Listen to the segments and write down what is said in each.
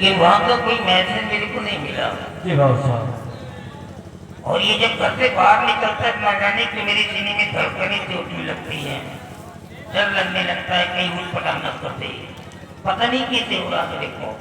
लेकिन वहां का कोई मैसेज मेरे को नहीं मिला जी बाबू साहब। और ये जब घर से बाहर निकलता है ना जाने कि मेरी सीने में धड़कने चोटने लगती है, डर लगने लगता है कहीं उठ पटा न कर दे, पता नहीं कैसे हो रहा मेरे को।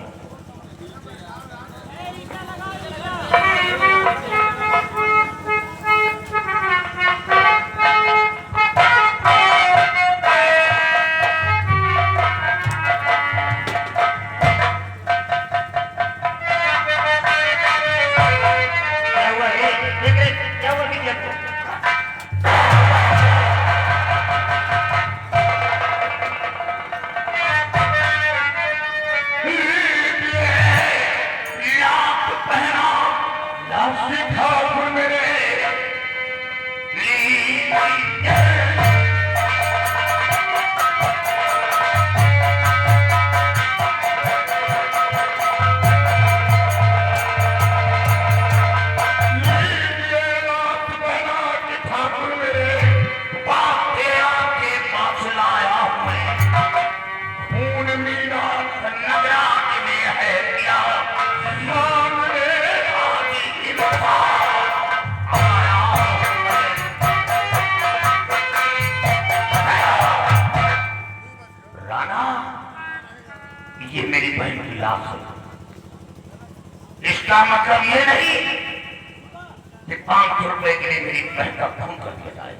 ये मेरी बहन की लाश है। इसका मतलब ये नहीं कि 500 रुपए के लिए मेरी बहन का खून कर दिया जाए।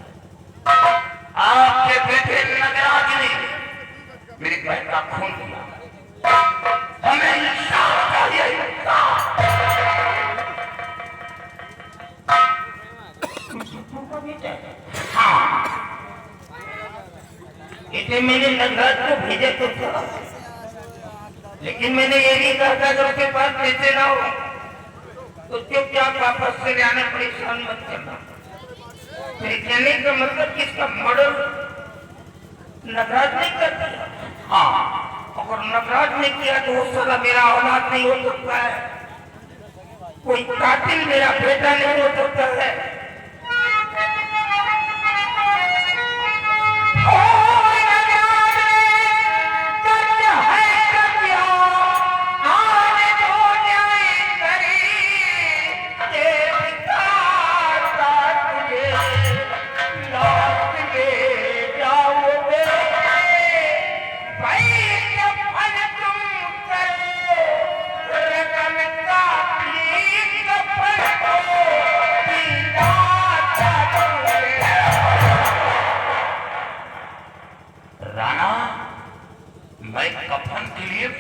आपके बेटे नगराज ने मेरी बहन का खून किया, हमें इंसाफ चाहिए। हाँ, इसे मैंने नगराज को भेजा तो था, लेकिन मैंने ये भी कहा था कि उसके पास पैसे ना हो तो चुपचाप वापस से आने, परेशान मत करना। मेरे कहने का मतलब किसका मर्डर नगराज ने कर दिया। हाँ, अगर नगराज ने किया तो हो सकता मेरा औलाद नहीं हो सकता है, कोई कातिल मेरा बेटा नहीं हो सकता है।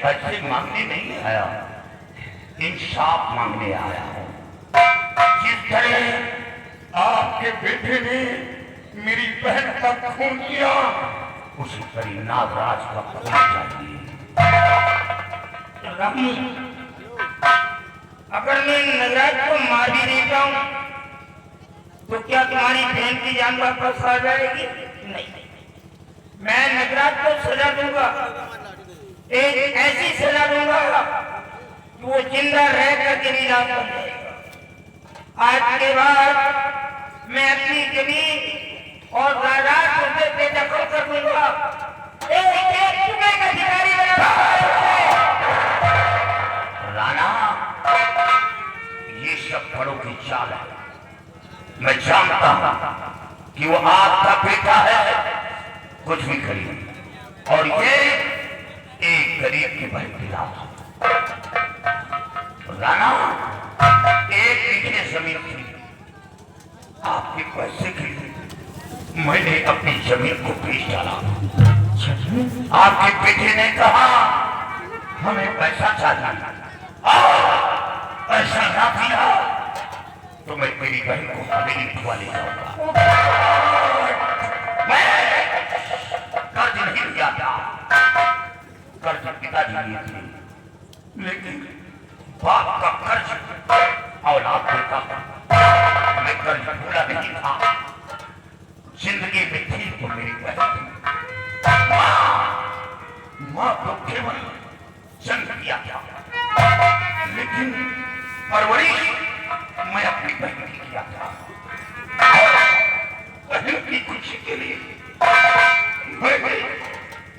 पैसे मांगने नहीं आया, इंसाफ मांगने आया हूं। जिस तरह आपके बेटे ने मेरी बहन का खून किया, उसी तरह नागराज का खून चाहिए। रामी, अगर मैं नगराज को मार भी देता हूं तो क्या तुम्हारी बहन की जान वापस आ जाएगी? नहीं, मैं नगराज को सजा दूंगा, एक ऐसी सजा दूंगा कि वो जिंदा रह करके नीलाम बन जाएगा। आज के बाद मैं अपनी जमीन और जायदाद उसे बेदखल कर दूंगा, एक रुपए का अधिकारी बना। राणा, ये सब बड़ों की चाल है। मैं जानता हूं कि वो आपका बेटा है, कुछ भी करिए, और ये एक गरीब की बहन की लाश। राणा, एक बीघे जमीन थी, आपके पैसे के लिए मैंने अपनी जमीन को बेच डाला। आपके बेटे ने कहा हमें पैसा चाहिए, पैसा ना दिया तो मैं मेरी बहन को हवेली धुआ ले जाऊंगा। मैं कर्ज नहीं लिया था, कर्ज पिताजी लिए थे, लेकिन बाप का कर्ज औलाद देता था। मैं कर्ज भूला नहीं था। जिंदगी में थी तो मेरी बहन थी। माँ तो केवल जन्म दिया था, लेकिन परवरिश मैं अपनी बहन की किया था। बहन की खुशी के लिए मैंने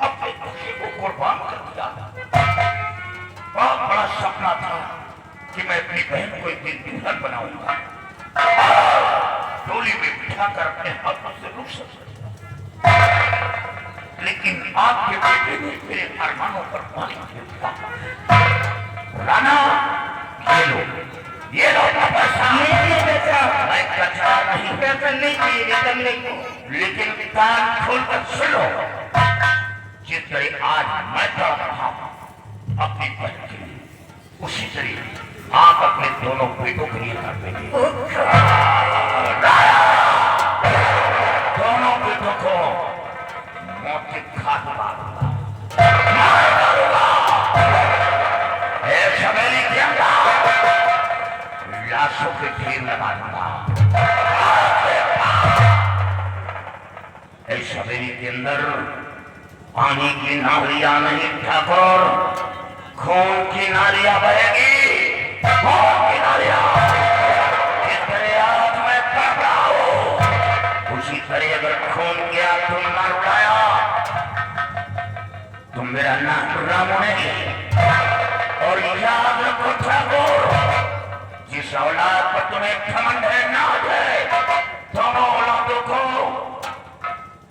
अपनी खुशी को कुर्बान कर दिया था। बहुत बड़ा सपना दिखाकर अपने हाथों से रुक सकता, लेकिन आपके बेटे ने मेरे अरमानों पर पानी फेर दिया। राणा, ये लो पैसा। नहीं बेटा, मैं कचा नहीं, पैसा नहीं चाहिए बेटा मेरे को। लेकिन कान खोलकर सुनो, जिस तरह आज मैं तड़प रहा हूं अपनी बहन के लिए, उसी तरह आप अपने दोनों बेटों के लिए तड़पेंगे। दोनों बेटों को मौत के घाट मारूंगा, मार डालूंगा। एक हवेली के अंदर लाशों के ढेर लगा दूंगा। इस हवेली के अंदर पानी की नालियां नहीं ठाकुर, खून की नालियां बहेगी। खून की नालियां जिस तरह आज मैं तड़प रहा हूं, उसी तरह अगर खून किया तुम न रुलाया, तुम मेरा नाम रामुनेगी। और याद रखो ठाकुर, जिस औलाद पर तुम्हें घमंड है, नाज है, दोनों औलादों को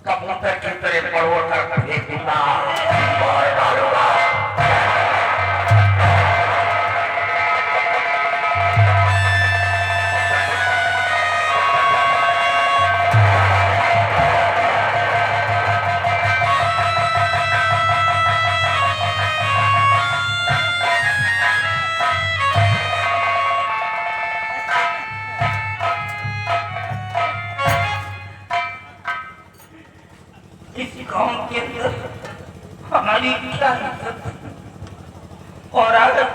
कबूतर की तरह पड़ोड़ कर फेंक दूंगा, मार डालूंगा। इस गांव के अंदर हमारी क्या इज्जत और आदत,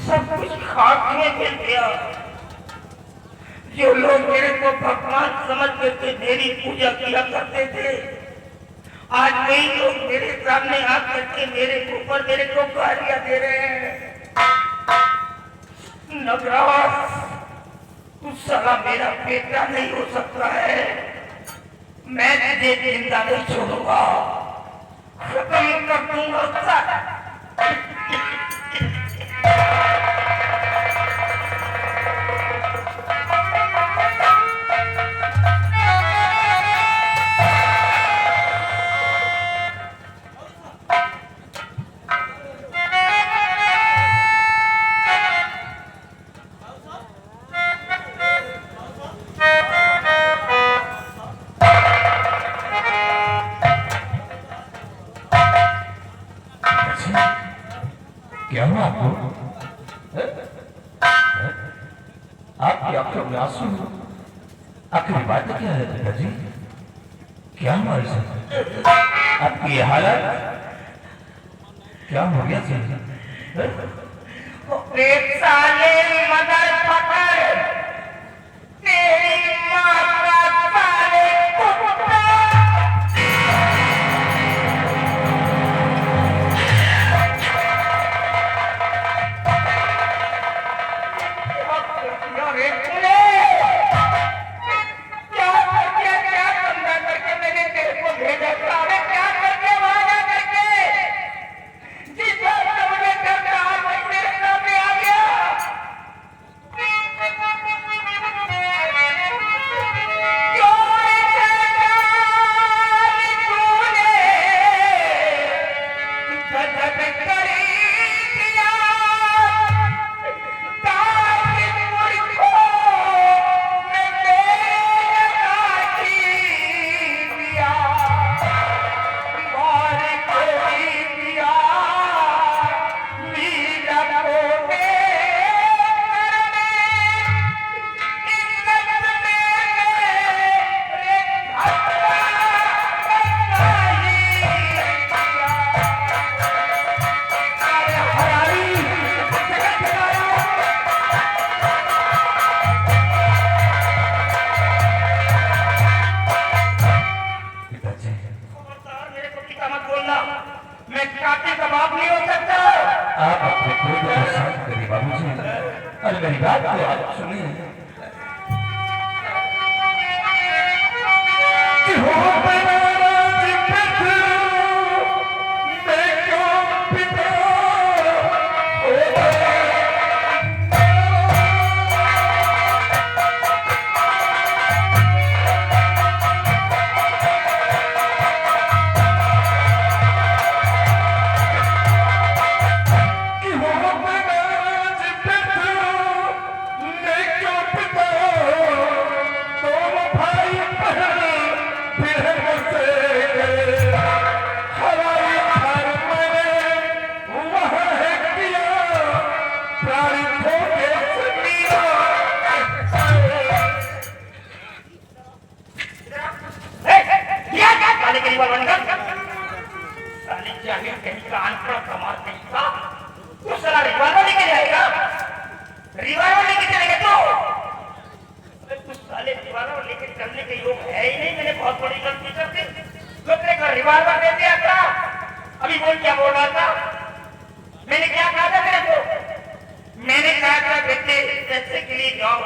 सब कुछ खाक में मिल गया। जो लोग मेरे को भगवान समझ करके मेरी पूजा किया करते थे, आज वही लोग मेरे सामने आकर के मेरे ऊपर मेरे को गालियां दे रहे हैं। नगराज, तू साला मेरा बेटा नहीं हो सकता है, मैं तुझे जिंदा नहीं छोड़ूंगा, खत्म कर दूंगा सारा। क्या हुआ आपको? आपकी आंखों में आंसू, आखिरी बात क्या है पिताजी? क्या हुआ इसे? आपकी ये हालत क्या हो गया जी? साले मदर पकड़, तेरी माँ का साले कुत्ता। साले दीवारों लेकर चलने के योग है ही नहीं। मैंने बहुत बड़ी गलती कर दी। तो तेरे को रिवाल्वर दे दिया था। अभी बोल क्या बोल रहा था? मैंने क्या कहा था तेरे को? मैंने कहा था बेटे पैसे के लिए जाओ,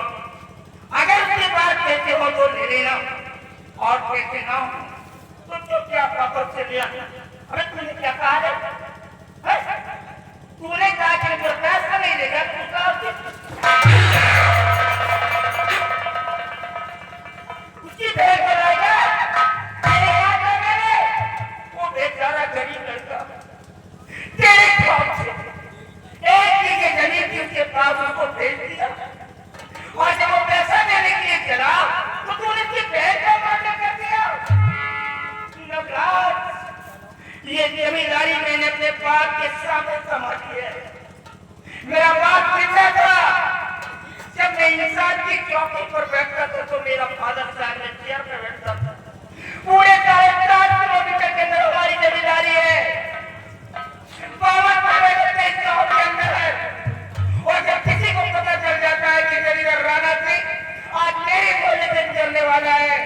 अगर उसके पास पैसे हो तो ले लेना, और पैसे ना हो तो क्या वापस से लिया। अरे तूने क्या कहा है? तूने कहा कि जो पैसा नहीं देगा तू उसकी भेड़ कराएगा। वो बेचारा गरीब लड़का तेरे ख्याल से एक बीघे जमीन थी उसके पास, उसको भेज दिया, और जब वो पैसा देने के लिए चला तो तूने उसकी भेड़ का मारना कर दिया। नवराज, ये जमींदारी मैंने अपने बाप के सामने संभाली है। मेरा बाप जिंदा था, जब मैं इंसान की चौकी पर बैठता था तो मेरा फादर साहब ने चेयर पर बैठता था। पूरे 4.5 किलोमीटर के अंदर हमारी जमींदारी है, 52 किलोमीटर के गांव के अंदर है। और जब किसी को पता चल जाता है कि जमींदार राणा सिंह आज मेरे मोहल्ले से गुजरने वाला है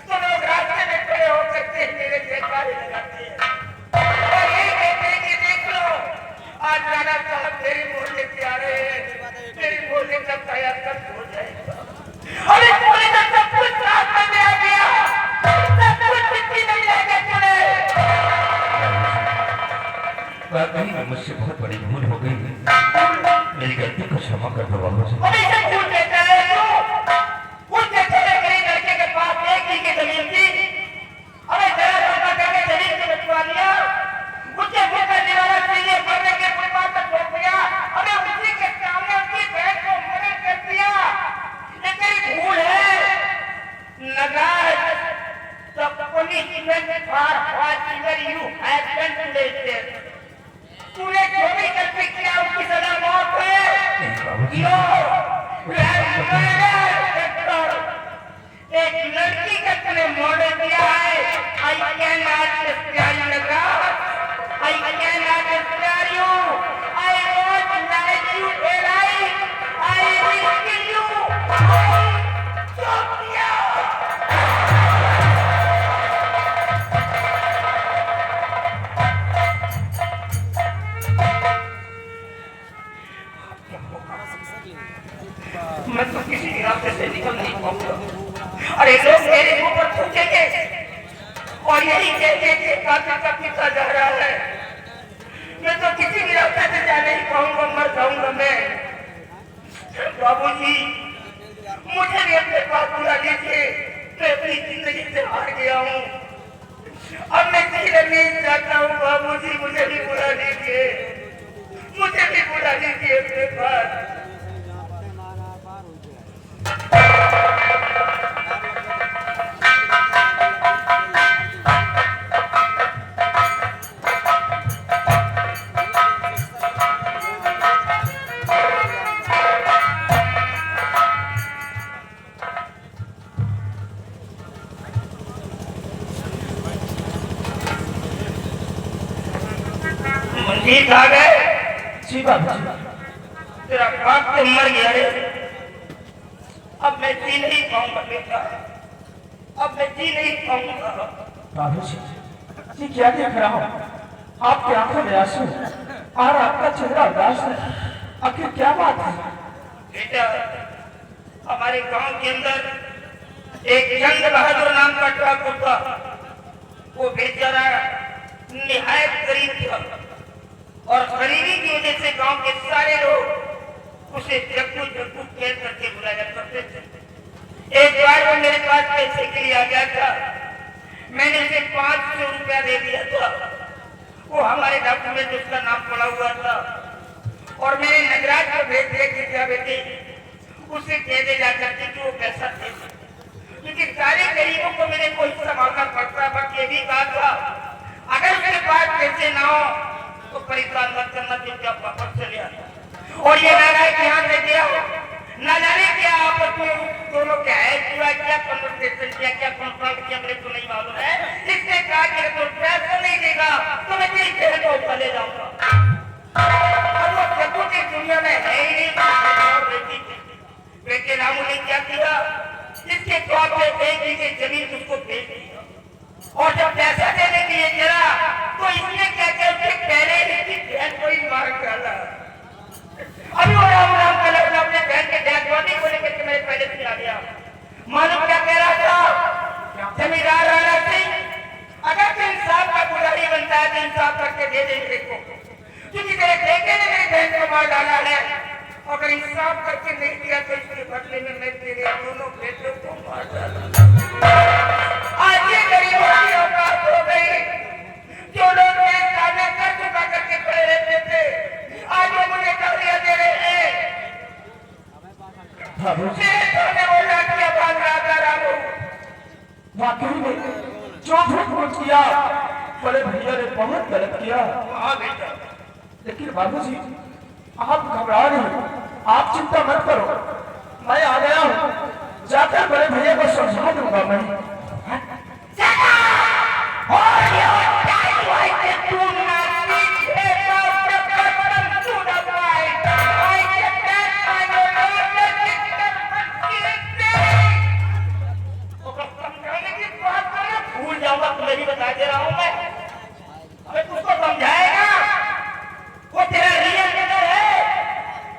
तो लोग रास्ते में खड़े हो सकते हैं, मेरे जयकारे लगाते हैं और यही कहते हैं कि देख लो आज राणा साहब मेरे मोहल्ले से आ रहे हैं, मेरे मोहल्ले का कायाकल्प हो जाएगा। अरे तूने तो सब कुछ रास्ते में आ गया, सब कुछ मिट्टी में जाके चले। वाकई में मुझसे बहुत बड़ी भूल हो गई, मेरी गलती को क्षमा कर दो बाबू जी। अभी से भूल देता है तू। उस छोटे गरीब लड़के के पास एक बीघे जमीन थी, अबे जरा सौदा करके जमीन से बचवा लिया, उसके मुंह पे दीवार सीधे करने के फुटपाथ पर छोड़ दिया, अबे उसी के सामने उसकी बहन को मना कर दिया। ये तेरी भूल है नगाज। The punishment for whatever you have done today. तूने जो भी गलती किया उसकी सजा मौत है। एक लड़की का तूने मर्डर किया है। I cannot spare you, Nagraj. I cannot spare you. I won't let you alive. I will kill you. Sophia! मैं तो किसी रास्ते से निकल नहीं पाऊंगा। अरे लोग मेरे मुंह पर थूकेंगे और यही कहते कि कातिल का पिता जा रहा है। मैं तो किसी भी रास्ते से जा नहीं पाऊंगा, मर जाऊंगा मैं। बाबूजी, मुझे भी अपने पास बुला लीजिए, मैं अपनी जिंदगी से हार गया हूँ, अब मैं जीना नहीं चाहता हूँ। बाबूजी, मुझे भी बुला लीजिए, मुझे भी बुला लीजिए अपने पास। मंजीत आ गए? जी बाबू। तेरा बाप तो मर गया है, अब मैं जी नहीं पाऊंगा बेटा, अब मैं जी नहीं पाऊंगा। बाबू जी, ये क्या देख रहा हूँ? आपकी आंखों में आंसू और आपका चेहरा उदास है, आखिर क्या बात है? बेटा, हमारे गांव के अंदर एक जंग बहादुर नाम का ठाकुर था, वो बेचारा निहायत गरीब था और गरीबी की वजह से गांव के सारे लोग उसे जग्गू जग्गू कह करके बुलाया करते थे। एक बार वो मेरे पास पैसे के लिए आ गया था, मैंने उसे 500 रुपया दे दिया था। वो हमारे डॉक्यूमेंट उसका नाम पड़ा हुआ था और मैंने नगराज को भेज दिया कि क्या बेटे उसे कह दे जा करके कि वो पैसा दे, क्योंकि सारे गरीबों को मेरे को हिस्सा मांगना पड़ता। बट ये भी कहा था अगर उसके पास पैसे ना हो तो परेशान मत करना, चुपचाप वापस चले आना। और ये नारायण यहाँ से गया न जाने क्या आपस में दोनों क्या है, पूरा क्या कन्वर्सेशन किया, क्या कॉन्फ्रेंस किया मेरे को नहीं मालूम है। इसने कहा कि तो पैसा नहीं देगा तो मैं तेरी बहन को उठा ले जाऊंगा। और वो जग्गू की दुनिया में है ही नहीं। बेटे रामू ने क्या किया, इसके एक बीघे जमीन उसको बेच दिया और जब पैसा देने के लिए चला तो इसने क्या किया, उसके पहले ही बहन को ही मार डाला। अभी वो राम राम का लड़का अपने बहन के डेड बॉडी को लेकर के मेरे पहले से आ गया। मालूम क्या कह रहा था, जमींदार राणा सिंह, अगर तू इंसाफ का पुजारी बनता है तो इंसाफ करके दे दे मेरे को, क्योंकि तेरे बेटे ने मेरी बहन को मार डाला है। अगर इंसाफ करके नहीं दिया तो इसके बदले में मैं तेरे दोनों बेटों को मार डालूंगा। आज ये गरीबों की औकात हो गई, जो लोग मेरे सामने कर चुका करके खड़े रहते थे, आज वो मुझे गालियां दे रहे हैं। तेरे सामने वो लाठियां बांध रहा था रामू। वाकई में जो झूठ किया बड़े भैया ने बहुत गलत किया। हाँ बेटा, लेकिन बाबूजी आप घबरा नहीं, आप चिंता मत करो, मैं आ गया हूँ, जाकर बड़े भैया को समझा दूंगा मैं। भूल जाऊंगा, तुम्हें भी बता दे रहा हूं मैं। अबे तुझको समझाएगा वो तेरा रियल ब्रदर है,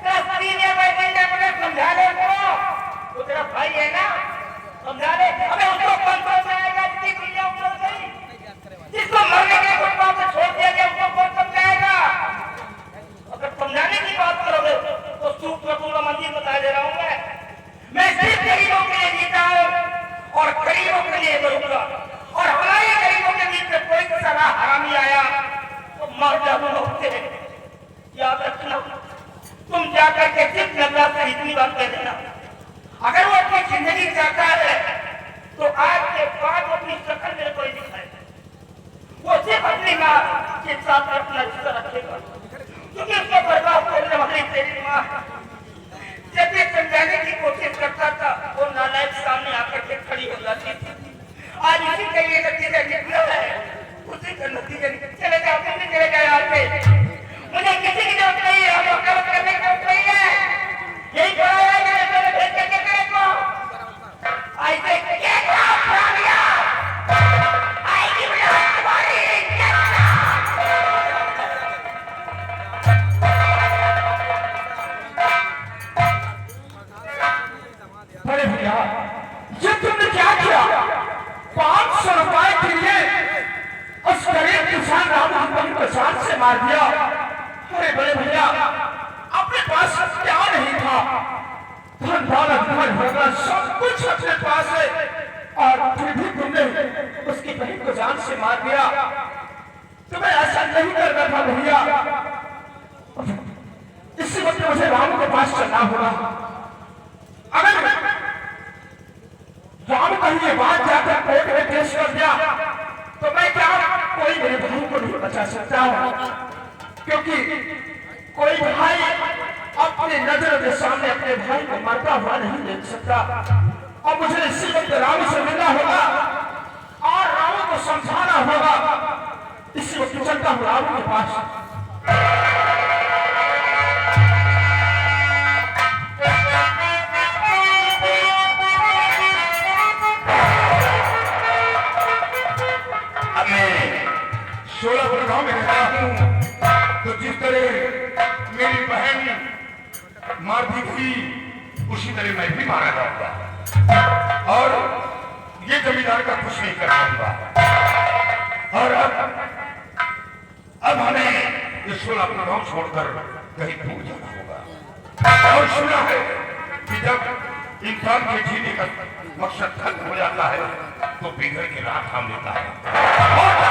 तेरा सीनियर भाई नहीं है, समझा ले उसको। वो तेरा भाई है ना, समझा ले। अबे उसको कौन समझाएगा जिसकी दुनिया उड़ गई, जिसको मरने के बाद से छोड़ दिया गया, उसको कौन समझाएगा? अगर समझाने की बात करोगे तो सूप रखूंगा, मंदिर बता दे रहा हूं मैं सिर्फ गरीबों के लिए जीता हूं और गरीबों के लिए मरूंगा। और हमारे गरीबों के बीच में कोई साला हरामी आया तो मर जाऊंगा उससे। याद रखना, तुम जाकर के सिर्फ नजर से इतनी बात कह देना, अगर वो अपनी जिंदगी चाहता है तो आज के बाद वो अपनी शक्ल मेरे को ही दिखाए, वो सिर्फ अपनी माँ के साथ अपना रिश्ता रखेगा, क्योंकि उसको बर्बाद करने वाली तेरी माँ। जब ये समझाने की कोशिश करता था वो नालायक सामने आकर के खड़ी हो जाती थी। आज इसी का ये नतीजा निकला है, उसी का नतीजा चले जाओ, तुम भी चले जाओ यहाँ से। मुझे किसी की जरूरत नहीं है, हम वकालत करने की जरूरत नहीं है। यही कराया है कि मैंने भेज के तेरे को ऐसे क्या करा दिया, आएगी बुला तुम्हारी बड़े भैया ये तुमने क्या किया? 500 रुपए के लिए उस गरीब किसान राम को जान से मार दिया। अरे बड़े भैया अपने पास क्या नहीं था, धन दौलत घर होगा सब कुछ अपने पास है, और फिर भी तुमने उसकी बहन को जान से मार दिया। तुम्हें ऐसा नहीं करना था भैया। इसी वक्त मुझे राम के पास चलना होगा। अगर राम कहीं ये बात जाकर कोर्ट में पेश कर दिया तो मैं क्या कोई मेरे भाई को नहीं बचा सकता हूं, क्योंकि कोई भाई अपने नजर के सामने अपने भाई को मरता हुआ नहीं देख सकता। और मुझे इसी वक्त राम से मिलना होगा और राम को समझाना होगा। इसी वक्त चलता हूं राम के पास। गांव में रहता हूं तो जिस तरह मेरी बहन मार दी थी उसी तरह मैं भी मारा जाऊंगा और ये जमींदार का कुछ नहीं कर पाऊंगा। और अब हमें ये 16 अपना गांव छोड़कर कहीं दूर जाना होगा। और सुना है कि जब इंसान के जीने का मकसद खत्म हो जाता है तो बिगड़ के राह थाम लेता है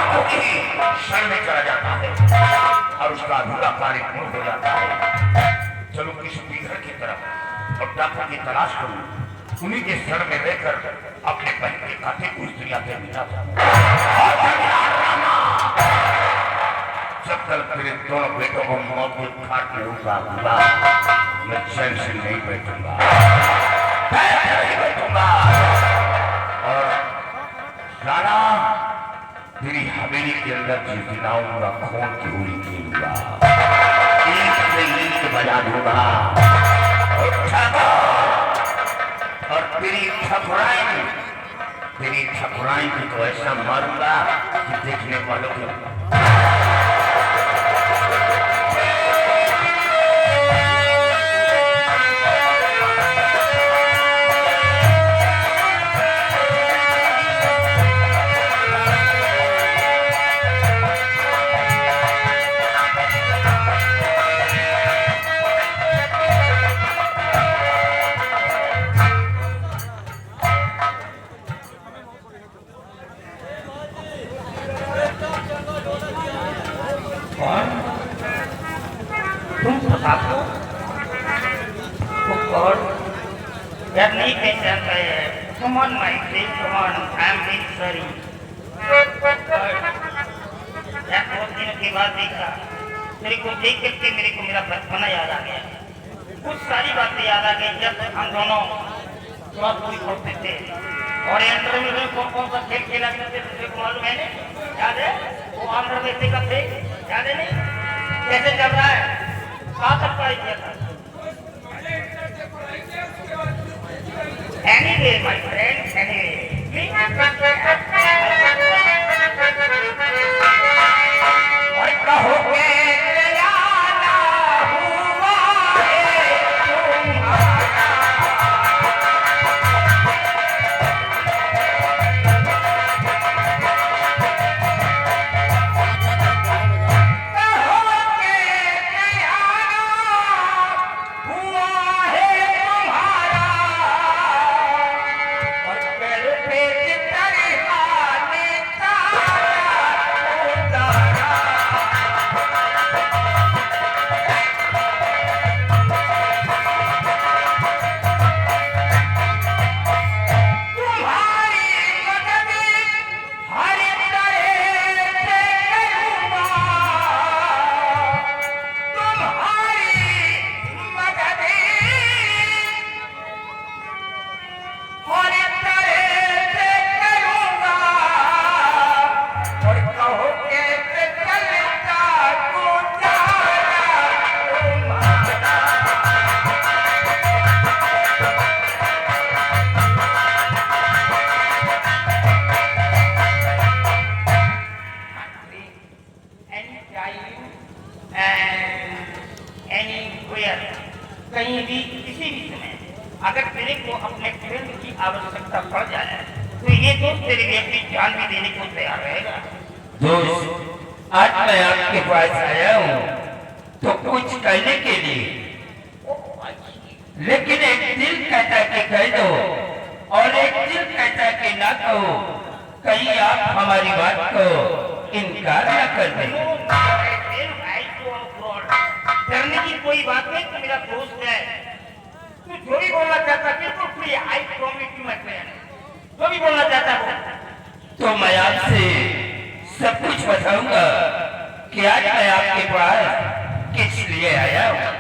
और शरण में चला जाता है और उसका अधूरा कार्य पूर्ण हो जाता है। चलो किसी बिगड़ की तरफ और डाकू की तलाश करूं, उन्हीं के शरण में रहकर अपने बहन के कांटे को इस दुनिया से मिटा जाऊं। जब तक तेरे दोनों बेटों को मौत में काट लूंगा मैं चैन से नहीं बैठूंगा, नहीं बैठूंगा। और राणा तेरी हवेली के अंदर जिनाऊंगा, खून की होली खेलूंगा, ईंट से ईंट बजा दूंगा और तेरी ठकुराइन तेरी ठकुराई को तो ऐसा मारूंगा कि देखने वालों को यार नहीं पहचानता है। Come on, my friend, come on. I am very sorry. यार बहुत दिनों के बाद देखा, मेरे को देख करके मेरे को मेरा बचपना याद आ गया। कुछ सारी बातें याद आ गई जब हम दोनों पूरी खोलते थे और अंडर में कौन सा खेल खेला करते थे तुझे मालूम है ना? याद है? वो अंडर में से कब थे? याद है नहीं? कैसे चल रहा है? कहाँ तक पढ़ाई किया था? Anyway, my friend, anyway. और कहो के याना हुआ है कहीं भी किसी भी समय अगर तेरे को अपने फ्रेंड की आवश्यकता पड़ जाए तो ये दोस्त तेरे लिए अपनी जान भी देने को तैयार रहेगा। दोस्त, आज मैं आपके पास आया हूँ तो कुछ कहने के लिए, लेकिन एक दिल कहता कि कह दो और एक दिल कहता कि ना कहो। कहीं आप हमारी बात को इनकार न कर दें। करने की कोई बात नहीं, तो मेरा दोस्त है। तू जो भी बोलना चाहता बिल्कुल free. I promise you my friend, जो भी बोलना चाहता वो। तो मैं आपसे सब कुछ बताऊंगा कि आज मैं आपके पास किस लिए आया हूँ।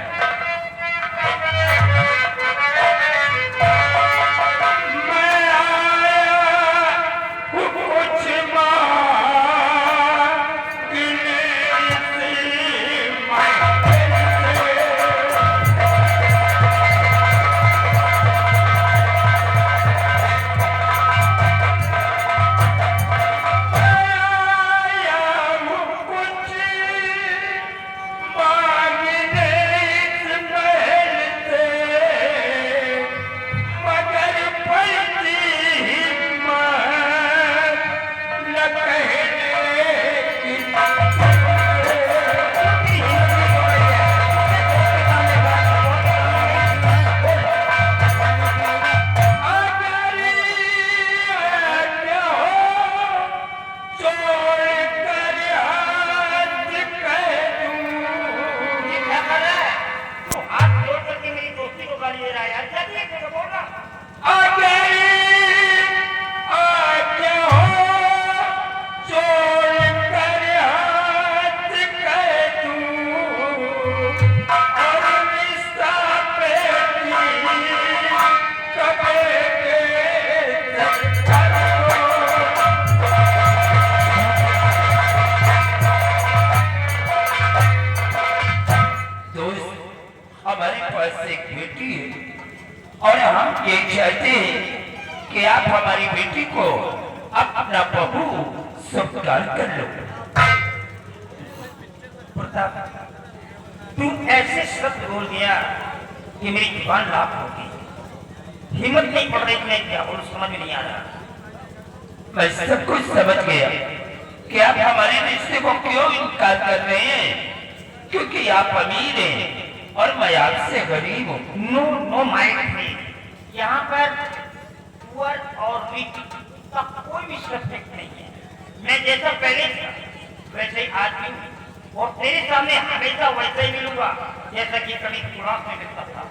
मांगने हमारी बेटी को अपना बहू स्वीकार कर लो। प्रताप, तू ऐसे शब्द बोल दिया कि मेरी जुबान लाभ होगी। हिम्मत नहीं पड़ रही, मैं क्या बोलूं समझ में नहीं आ रहा। मैं सब कुछ समझ गया कि आप हमारे रिश्ते को क्यों इनकार कर रहे हैं, क्योंकि आप अमीर हैं और मैं आपसे गरीब हूँ। नो नो माय फ्रेंड, यहाँ पर पुअर और रिच का कोई भी सब्जेक्ट नहीं है। मैं जैसा पहले था वैसे ही आज भी हूँ और तेरे सामने हमेशा वैसा ही मिलूंगा जैसा कि कभी खुराक में मिलता था।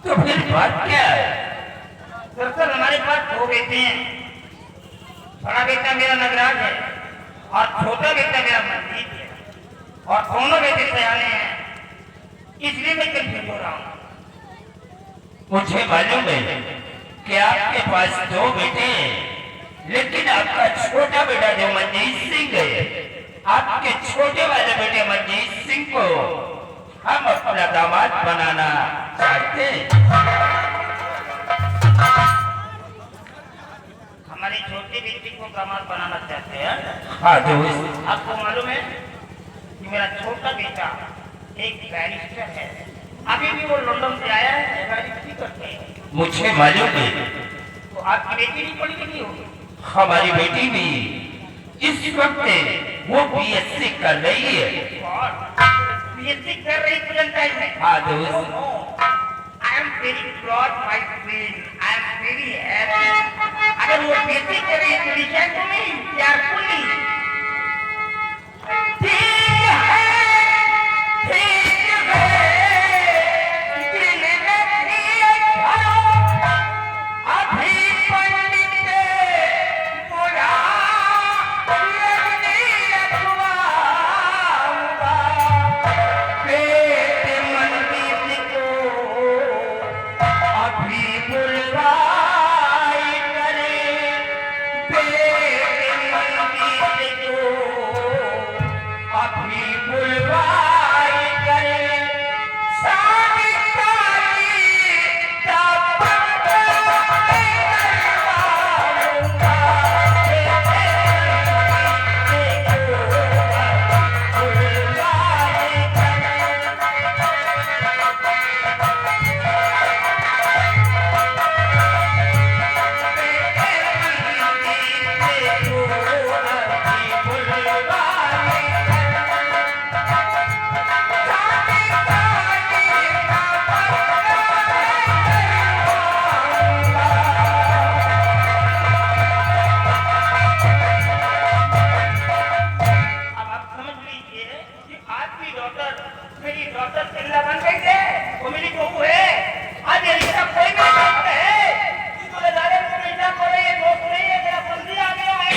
तो फिर बात क्या है? दरअसल हमारे पास दो बेटे हैं। बड़ा बेटा मेरा नगराज है और छोटा बेटा मेरा मनजीत है, और दोनों बेटे सयाने हैं, इसलिए मैं कंफ्यूज हो रहा हूँ। मुझे मालूम है कि आपके पास दो बेटे हैं, लेकिन आपका छोटा बेटा जो मनजीत सिंह है, आपके छोटे वाले बेटे मनजीत सिंह को हम अपना दामाद बनाना चाहते हैं। हमारी छोटी बेटी को दामाद बनाना चाहते हैं। हाँ दोस्त, आपको मालूम है कि मेरा छोटा बेटा एक बैरिस्टर है। अभी भी वो लंदन से आया है, बैरिस्टरी करते हैं। मुझे मालूम है। तो आपकी बेटी भी पढ़ी लिखी होगी। हमारी बेटी भी इस वक्त वो बीएससी कर रही है। और बीएससी कर रही प्रेजेंट टाइम में। हाँ दोस्त, I am very proud, my friend. I am very happy. अगर वो बीएससी कर रही है तो listen to me carefully. ठीक है, दिल में दिए धरो, अभी पंडित बुरा लगने लगवाऊंगा। पेट मंदिर को अभी बुलवाई करे, पेट मंदिर को अभी बुलवाई करे। शादी तारी तब करवाऊंगा। बुलवाई अब आप समझ लीजिए कि आपकी डॉटर मेरी डॉटर चिल्ला बन गई है, वो मेरी बहू है। आज ये रिश्ता कोई भी नहीं सकता है। कि बोले दादा तुम ऐसा करो, ये दोस्त नहीं है, मेरा बंदी आ गया है।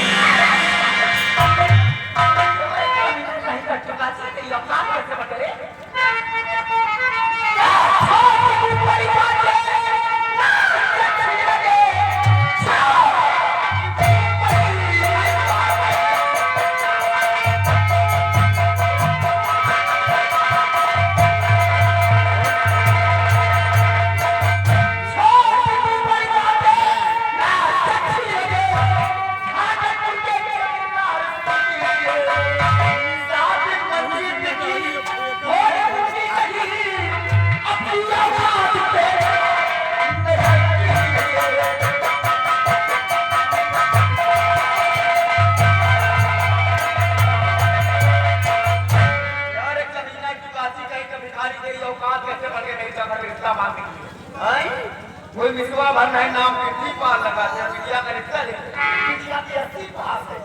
कोई विश्वा भर नहीं नाम पृथ्वी पार लगा दिया, विद्या का रिश्ता विद्या की असली बात है।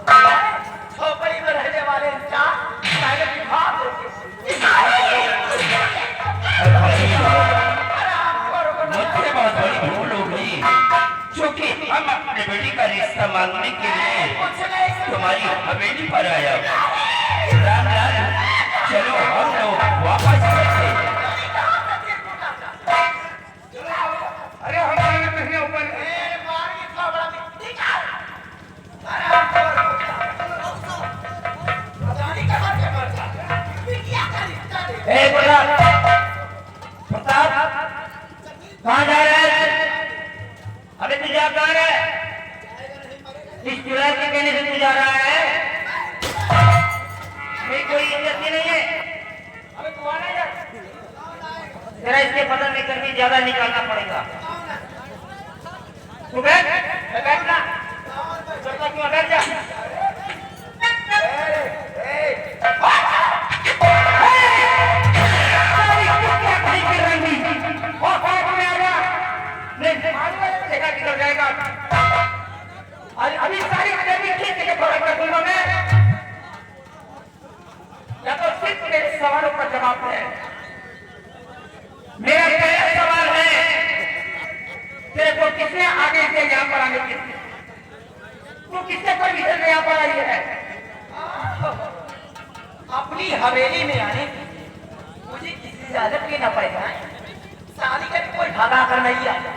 छोकरी में रहने वाले इंसान पहले विवाह मुझसे बहुत बड़ी भूल हो गई, क्योंकि हम अपने बेटी का रिश्ता मांगने के लिए तुम्हारी हवेली पर आया। राम राम, चलो हम लोग वापस चलते हैं। अरे हमारे कहीं ऊपर प्रताप कहाँ जा रहे हैं? अरे तू जा कहाँ रहे? इस चुड़ैल के कहने से तू जा रहा है? मेरी कोई इज्जत ही नहीं है। अबे तू आना यार, जरा इसके पता नहीं करके ज्यादा निकालना पड़ेगा। तू बैठ ना, चलता क्यों, बैठ जा। निकल जाएगा। अभी सारी गर्मी ठीक है, कर दूंगा मैं, या तो सिर्फ मेरे सवालों का जवाब है। मेरा पहला सवाल है, तेरे को किसने आगे से यहाँ पर आने की, तू किससे परमिशन यहाँ पर आई है? अपनी हवेली में आने मुझे किसी इजाजत लेना पड़ेगा। शादी का कोई भागा कर नहीं आया।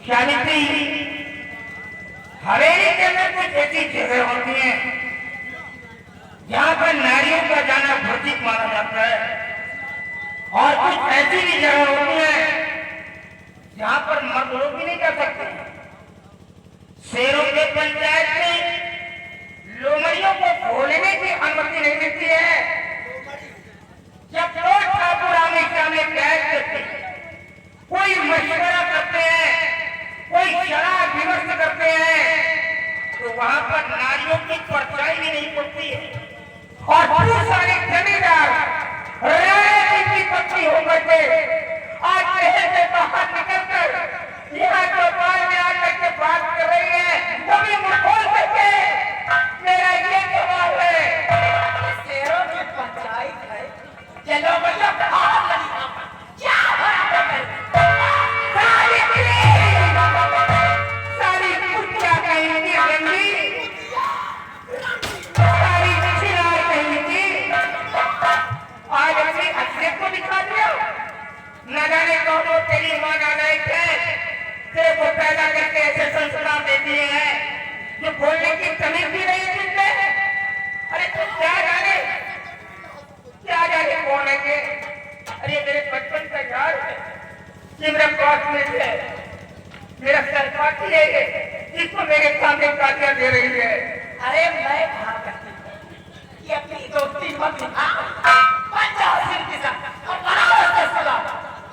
शामित्री, हवेली के अंदर कुछ ऐसी जगह होती है जहाँ पर नारियों का जाना वर्जित माना जाता है, और कुछ ऐसी भी जगह होती है जहाँ पर मर्द लोग भी नहीं जा सकते। शेरों के पंचायत में लोमड़ियों को खोलने की अनुमति नहीं मिलती है। जब लोग ठाकुर आने सामने बैठ करते, कोई मशवरा करते हैं, कोई शराब विमर्श करते हैं, तो वहां पर नारियों की परछाई भी नहीं पड़ती है। और बहुत सारे जमींदार राय की पत्नी होकर के आज शहर से बाहर निकलकर यहाँ चौपाल में आकर के बात कर रही है। कभी मुंह खोल करके मेरा ये सवाल है, शेरों की पंचायत है, चलो भैया बाहर लगी क्या सारी कुटिया कहेंगी गंदी, सारी छिनार कहेंगी। आज अपने अच्छे को दिखा दिया, न जाने कौन तेरी मां नानाई थे, तेरे को पैदा करके ऐसे संस्कार दे दिए हैं जो बोलने की तमीज भी नहीं मिलते। अरे तू क्या जाने कौन है के? अरे मेरे बचपन का यार है, कि मेरे पास में है, मेरा सहपाठी है ये, जिसको मेरे सामने काटिया दे रही है। अरे मैं कहा करती हूँ कि अपनी दोस्ती मत दिखा, पंजाब सिंह के साथ और बनारस के साथ,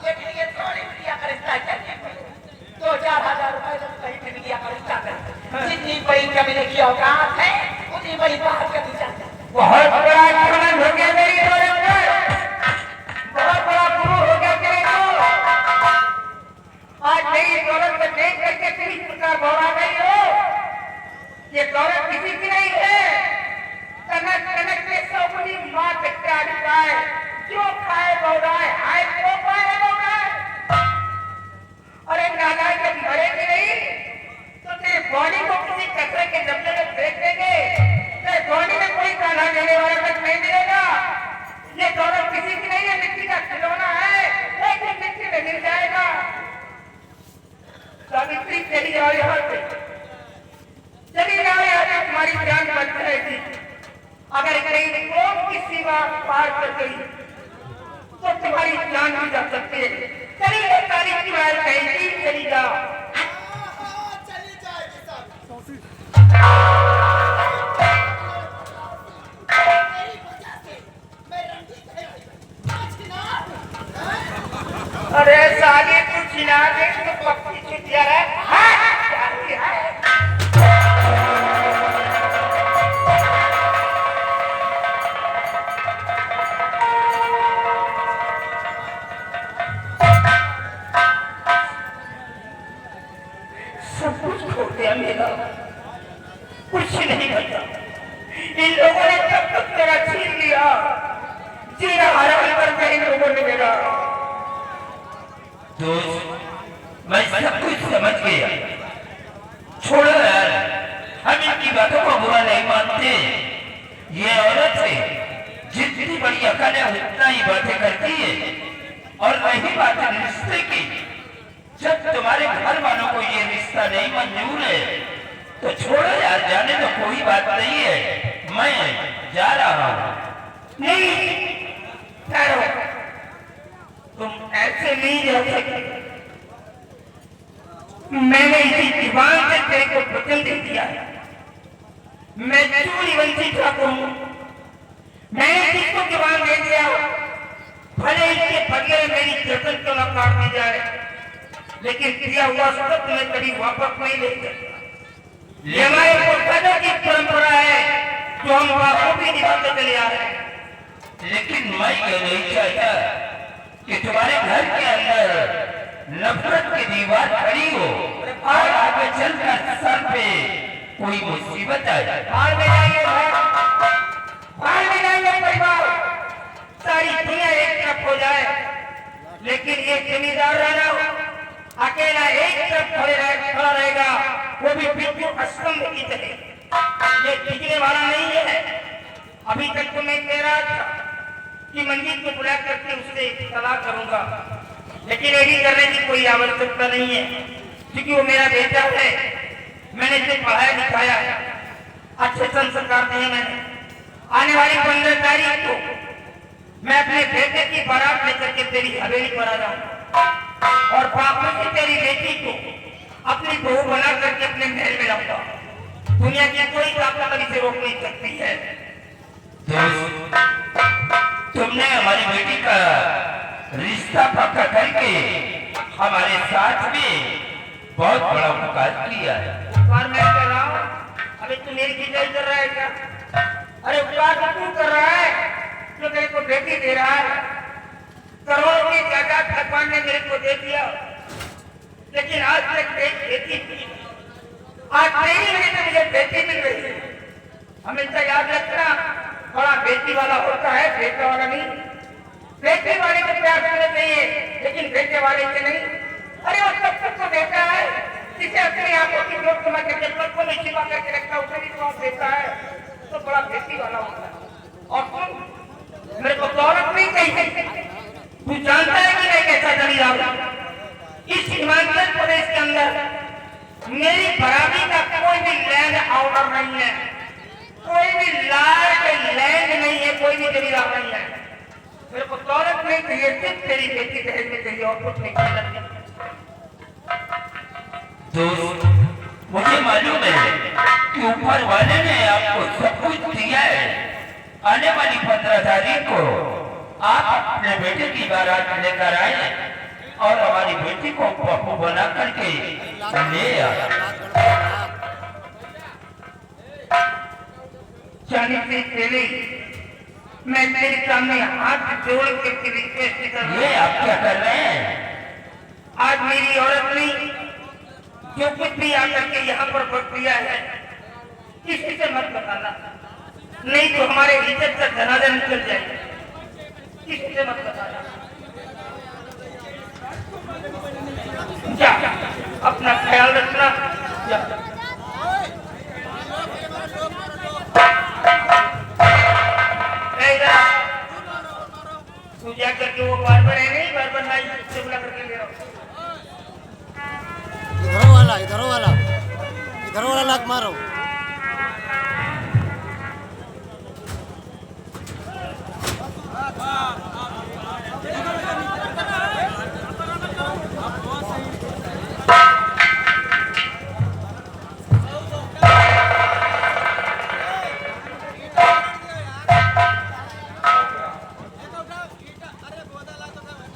लेकिन ये थोड़ी मीडिया का रिश्ता चाहिए। 2-4 रुपए जब कहीं भी मीडिया का रिश्ता करे, जितनी बड़ी कमीने की औकात है उतनी बड़ी बात करनी चाहिए। बहुत बड़ा आक्रमण हो गया मेरी दौलत पर, बहुत बड़ा गुरु हो गया तेरे को। आज मेरी दौलत को देख करके तेरी प्रकार बौरा गई हो। ये दौलत किसी की नहीं है, कनक कनक के सौगुनी माँ कच्चा है, जो खाए बौराए, आए तो पाए बौराए। अरे नाना जब मरेगी नहीं तो तेरी बॉडी को किसी कचरे के डब्बे में फेंक देंगे, तेरे बॉडी में कोई खाना देने वाला तक नहीं मिलेगा। ये दौलत किसी की नहीं है, मिट्टी का खिलौना है, लेकिन मिट्टी में गिर जाएगा। सावित्री चली जाओ यहाँ से, चली जाओ यहाँ से, तुम्हारी जान बच जाएगी। अगर कहीं कौन की सीमा पार कर गई तो तुम्हारी जान भी जा सकती है। चलिए सारी चुड़ैल कहेंगी, चली जाओ। चली जाएगी सब। मेरी वजह से मैं रंजीत है, अरे साली तू छिना दे तो पक्की छुटिया है। सब कुछ खो गया मेरा, कुछ नहीं बचा। इन लोगों ने तब तक मेरा छीन लिया, जीना हराम कर दिया इन लोगों ने मेरा। दोस्त, मैं सब कुछ समझ गया। छोड़ो यार, हम इनकी बातों को बुरा नहीं मानते। ये औरत है, जितनी बड़ी अकल है उतना ही बातें करती है। और रही बात रिश्ते की, जब तुम्हारे घर वालों को ये रिश्ता नहीं मंजूर है तो छोड़ो यार, जाने तो कोई बात नहीं है, मैं जा रहा हूँ। नहीं ठहरो, तुम ऐसे नहीं जा सकते। मैंने इसी दीवान से तेरे को वचन दे दिया है, मैं सूर्यवंशी ठाकुर हूं। मैंने किसको दीवान दे दिया, भले इसके बदले में मेरी गर्दन क्यों न काट दी जाए, लेकिन किया हुआ सब मैं कभी वापस नहीं ले सकता। ये हमारे पूर्वजों की परंपरा है जो हम बापू भी निभाते चले आ रहे हैं। लेकिन मैं ये नहीं चाहता कि तुम्हारे घर के अंदर नफरत की दीवार खड़ी हो और आगे चलकर सर पे कोई मुसीबत आ जाए। बाहर में जाइए, बाहर में जाइए परिवार, सारी दुनिया एक तरफ हो जाए, लेकिन ये जमींदार रहना अकेला एक तरफ खड़ा रहेगा, वो भी बिल्कुल स्तंभ की तरह। ये टिकने वाला नहीं है। अभी तक तो मैं कह रहा था कि मंजीत को बुला करके उससे सलाह करूंगा, लेकिन यही करने की कोई आवश्यकता नहीं है, क्योंकि वो मेरा बेटा है। मैंने इसे पढ़ाया लिखाया है, अच्छे संस्कार दिए मैंने। आने वाली 15 तारीख को मैं अपने बेटे की बारात लेकर के तेरी हवेली पर आ जाऊंगा और बापू से तेरी बेटी को अपनी बहू बना करके अपने महल में लाऊंगा। दुनिया की कोई ताकत अभी से रोक नहीं सकती है। तुमने हमारी बेटी का रिश्ता पक्का करके हमारे साथ में बहुत बड़ा उपकार किया है। उपकार मैं कर रहा हूँ, अभी तू मेरी खिंचाई कर रहा है क्या? अरे उपकार तो तू कर रहा है जो मेरे को बेटी दे रहा है। करोड़ों की जायदाद भगवान ने मेरे को दे दिया, लेकिन आज तक बेटी थी। आज तेरी वजह से मुझे बेटी मिल रही है। हमेशा याद रखना, बड़ा बेटी वाला होता है, बेटा वाला नहीं। बेटे वाले को प्यार करना चाहिए, लेकिन बेटे वाले से नहीं। अरे वो सब कुछ तो देता है, जिसे अपनी आंखों की जोत कमा करके पलकों में छिपा करके रखता, उसे भी तो देता है, तो बड़ा बेटी वाला होता है। और तुम मेरे को दौलत नहीं कही, तू जानता है कि मैं कैसा जमींदार हूं। इस हिमाचल प्रदेश के अंदर मेरी बराबरी का कोई भी लैंड ऑर्डर नहीं है, कोई भी लार्ड लैंड नहीं है, कोई भी जमींदार नहीं है। मेरे को दौलत नहीं चाहिए, सिर्फ तेरी बेटी दहेज में चाहिए और कुछ नहीं चाहिए। दोस्त, मुझे मालूम है कि ऊपर वाले ने आपको सब कुछ दिया है। आने वाली 15 तारीख को आप अपने बेटे की बारात लेकर आए और हमारी बेटी को बहू बना करके ले आए। जाने से पहले मैं तेरे सामने हाथ जोड़ करके रिक्वेस्ट कर रहा हूं। ये आप क्या कर रहे हैं? आज मेरी औरत ने जो कुछ भी आकर के यहाँ पर वक्त दिया है, किसी से मत बताना, नहीं तो हमारे इज्जत का जनाजा निकल जाएगा। किसी से मत बताना। जा, अपना ख्याल रखना। जा। तू जा करके वो बार्बर है नहीं, बार्बर नाई से बुला करके ले आओ। इधर वाला लात मारो।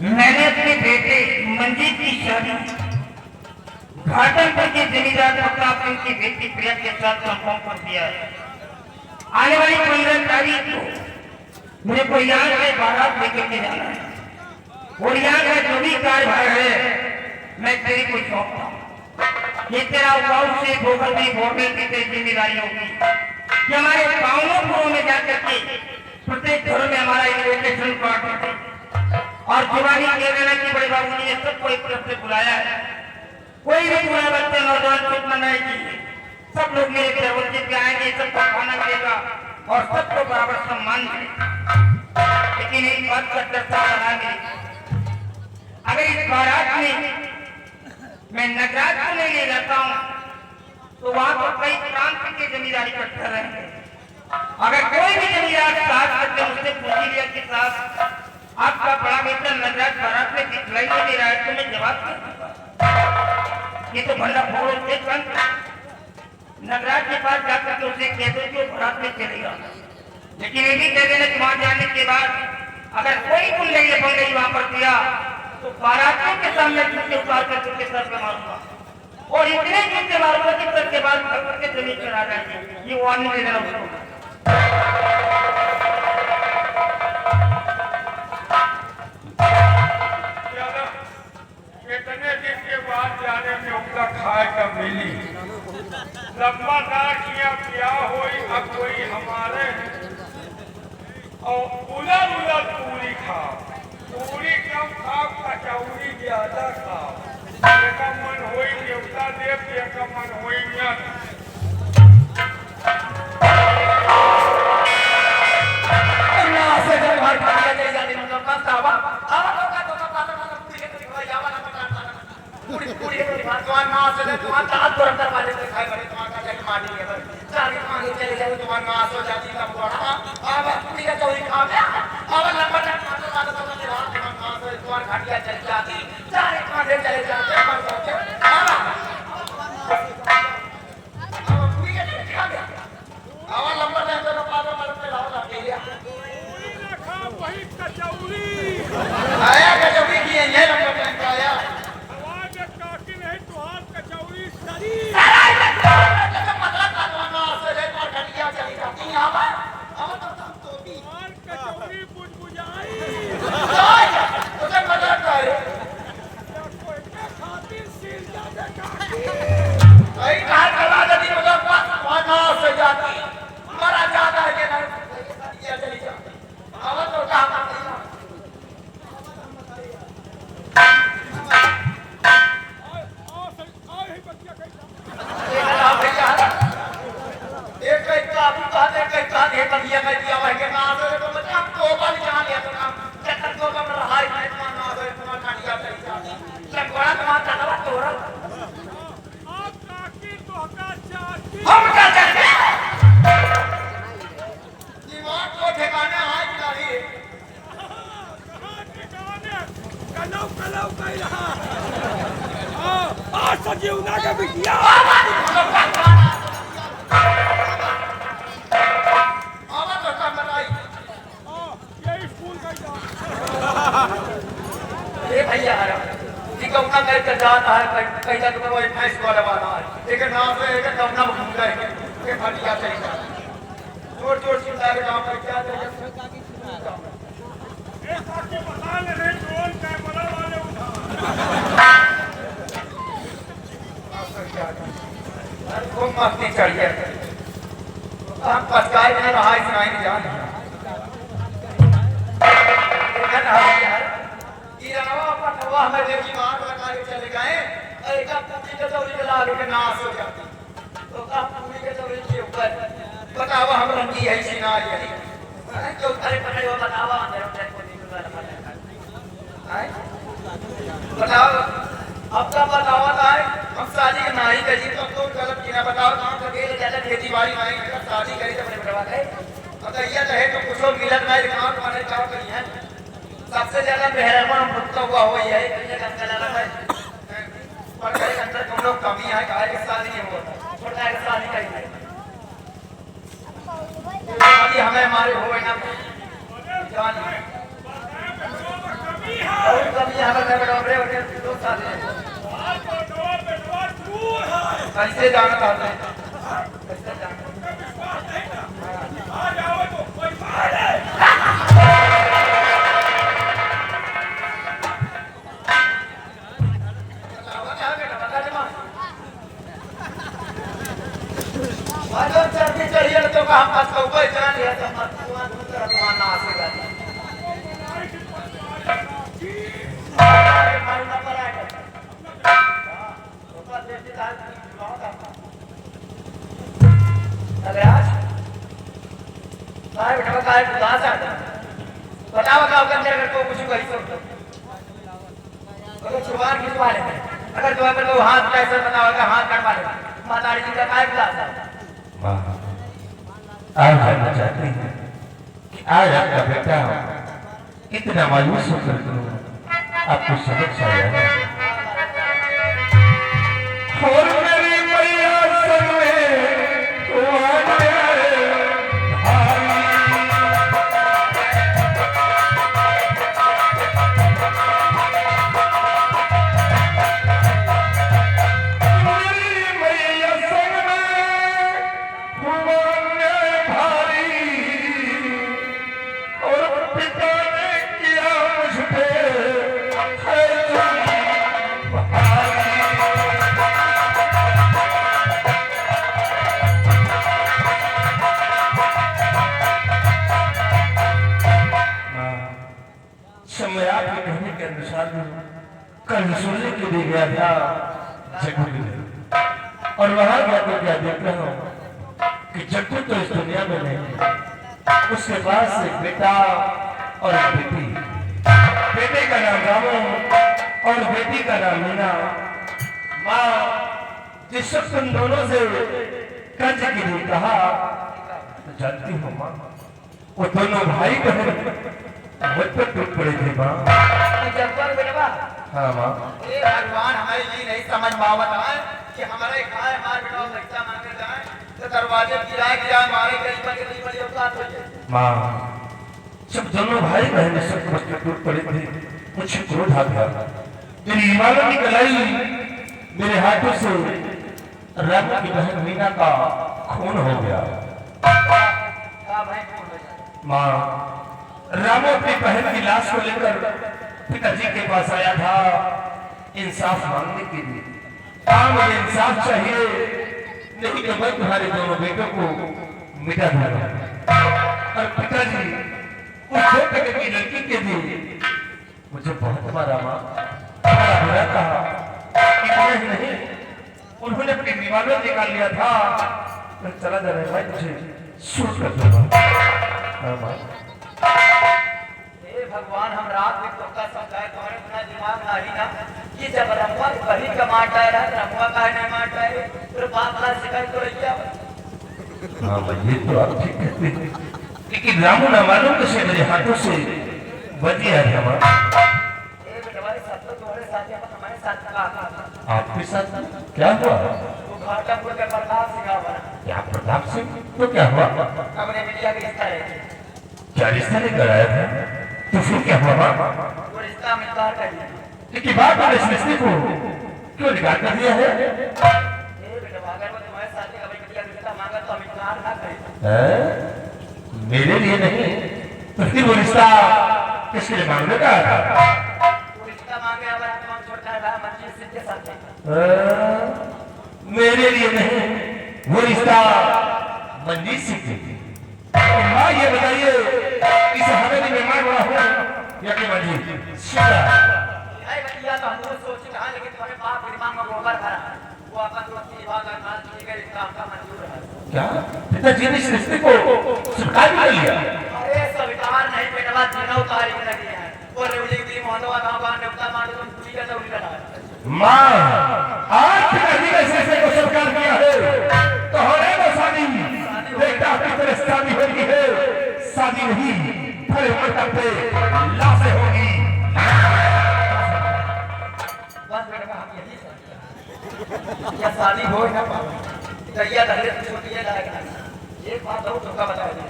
मैंने अपने बेटे मंजीत की शादी घाटमपुर के जमींदार प्रताप सिंह की बेटी प्रिया के साथ कंफर्म कर दिया है। आने वाली 15 तारीख को मुझे को यहाँ से बारात लेकर के जाना है और यहाँ का जो भी कार्यभार है मैं तेरी को सौंपता हूँ। ये तेरा वाउस से भोगल में भोगने की तेरी जिम्मेदारी होगी कि हमारे गाँवों में जाकर के प्रत्येक घरों में हमारा इन्विटेशन कार्ड है और जुबानी कह देना कि बड़े बाबू जी ने सबको एक तरफ से बुलाया है। कोई भी बुरा बच्चा नौजवान कुछ मनाएगी, सब लोग मेरे दरवाजे पे आएंगे, सबको खाना मिलेगा और सबको बराबर सम्मान मिलेगा। लेकिन एक बात का दर्शा बना मिलेगी, अगर इस बारात में मैं नगराज को नहीं ले जाता हूँ तो वहां पर कई प्रांत के जमींदार इकट्ठा रहेंगे। अगर कोई भी जमींदार साथ करके मुझसे पूछ लिया कि साथ आपका बड़ा बेटा नगराज बारात में दिखलाई नहीं दे रहा है, तो मैं जवाब क्या दूंगा? ये तो बंदा फोड़ो से कंठ नगराज के पास जाकर के उसे कह दो कि बारात में चलेगा, लेकिन ये भी कह देना कि वहां जाने के बाद अगर कोई कुंडली बंगई वहां पर दिया तो बारातियों के सामने जूते उतार कर उनके सर पे मारूंगा और इतने जूते मारूंगा कि सर के बाद घर के जमीन पर आ जाएंगे। ये वार्निंग दे देना उसको। कितने दिन के बाद जाने में उनका खाए का मिली लंबा किया ब्याह हुई अब कोई हमारे और उलट उलट पूरी खाओ, पूरी कम खाओ, कचौरी ज्यादा खाओ। एक मन हुई देवता देव, एक मन हुई वही कचौरी आया कचौड़ी की है लंबा टाइम का आया आवाज काकी नहीं तुहार कचौरी सरी तुहार कचौरी बुझबुझाई खातिर सिर जाते काकी सजीवना के बिटिया यही स्कूल का भैया कौना करके जाता है कहीं तक वो भैंस वाला वाला है एक नाम से एक कौना में घूमता है के फटिया चली जाता जोर जोर चिल्ला के काम पर क्या चाहिए एक आके बता ले रे ड्रोन कैमरा वाले उठा को मस्ती चाहिए हम पछताए में रहा इतना ही जान हमें देखी मार लगा के चले गए एक पूरी कचौरी के लाल के नाश हो जाती तो का पूरी कचौरी के ऊपर बतावा हम रंगी है सीना यही जो अरे पकड़े वो बतावा अंदर अंदर को निकल है बताओ अब का बतावा है हम शादी के नाई करी तो गलत की ना बताओ कहां से गेल ज्यादा खेती बाड़ी में अगर शादी करी तो बड़े बड़वा है अगर ये रहे तो कुछ मिलत नहीं कहां माने क्या करी है सबसे ज्यादा मेहरबान भुगता हुआ हो ये है कि कंका लगा है पर के अंदर तुम लोग कमी है काहे के शादी नहीं होता छोटा के शादी करी शादी हमें हमारे हो ना जान और कमी हमें बड़े बड़े दो शादी कैसे जाना चाहते हैं कैसे जाना आ जाओ तो कोई बात चढ़िए तो हम पास ऊपर जान लिया तो हम ना से जाते बताओ बताओ अगर को कुछ कही तो छुपार खिंचवा लेते अगर जो है तो हाथ कैसे बताओ हाथ कटवा लेते माता जी का काय बुलाता आज जानना चाहते हैं कि आज आपका बेटा इतना मायूस होकर आपको सबक समझाया कहीं सुनने के लिए गया था जग्गू के लिए, और वहां गया तो क्या देख रहा हूँ कि जग्गू तो इस दुनिया में नहीं है, उसके पास एक बेटा और एक बेटी, बेटे का नाम रामू और बेटी का नाम मीना। माँ जिस वक्त तुम दोनों से कर्ज के लिए कहा तो जानती हो माँ, वो दोनों भाई बहन मुझ पर टूट पड़े थे माँ। जब्बर बेटवा हाँ माँ। ये भगवान हमारे लिए नहीं समझ पावत है कि हमारे खाए हमारे बेटा पैसा मांगे जाए तो दरवाजे गिरा मारे गरीब बड़ी औकात हो जाए। माँ जब दोनों भाई बहन सब मुझ पर टूट पड़े थे, मुझे क्रोध आ गया, मेरी ईमानों की कलाई मेरे हाथों से रामू की बहन मीना का खून हो गया। माँ रामू अपनी बहन की लाश को लेकर पिताजी के पास आया था इंसाफ मांगने के लिए। मुझे इंसाफ चाहिए, नहीं तो मैं तुम्हारे दोनों बेटों को मिटा दूंगा। और पिताजी उस दो बेटे की लड़की के लिए मुझे बहुत मारा माँ, बड़ा बुरा कहा। इतना ही नहीं, उन्होंने अपनी दीवारों निकाल लिया था। मैं चला जा रहा है, मुझे शूट कर दूंगा। हे भगवान हम रात में तोका समझाए तुम्हारे इतना दिमाग ना ही ना कि जब रमुआ बही का मारता है रमुआ का नहीं मारता है तो बाप ला शिकायत तो रही क्या। हाँ ये तो आप ठीक कहते हैं, लेकिन रामू ना मालूम कैसे मेरे हाथों से बच गया था माँ। ये बेटवारे सब तो तुम्हारे साथ है, पर हमारे साथ का आपके साथ क्या हुआ? वो घाटमपुर का प्रताप सिंह बना। क्या प्रताप सिंह? तो क्या हुआ? हमने मीडिया का रिश्ता है, क्या रिश्ता लेकर आया था? तो फिर क्या हुआ? वो रिश्ता में इनकार कर दिया। लेकिन बात मैंने इस रिश्ते को क्यों निकाल कर दिया है? ये बेटवा अगर वो तुम्हारे साथ है, मीडिया का रिश्ता मांगा तो हम इनकार ना करें। मेरे लिए नहीं, तो फिर वो रिश्ता किसके लिए मांगने का आया था? वो रिश्ता मांगे हमारा कौन छोड़ता है मंजीत सिंह के साथ है। मेरे लिए नहीं, वो रिश्ता मंजीत सिंह से थी। माँ ये बताइए, इस हवेली में मैं बड़ा हूँ या कि मंजीत? यही बतिया तो हम लोग सोच रहे हैं, लेकिन तुम्हारे बाप के दिमाग में गोबर भरा है। वो अपन दोस्ती विवाह का नाम ठीक है, इसका हमका मंजूर है। क्या पिताजी ने इस रिश्ते को स्वीकार भी कर लिया? अरे स्वीकार नहीं बेटवा, तीनों तारीख लगी है। वो रेवली की मोहनवा गांव का नेवता मानो तुम पूरी का उल्टा है। माँ आज पिताजी ने इस रिश्ते को स्वीकार किया है तो होने को शादी, बेटा की तरह शादी होगी है, शादी नहीं बड़े मंडप पे लाशें होगी। बस बेटवा हम यही सोचते हैं, या शादी हो ना पाए दैया दहले तो छोटी है लायक नहीं। एक बात और धोखा बता दे,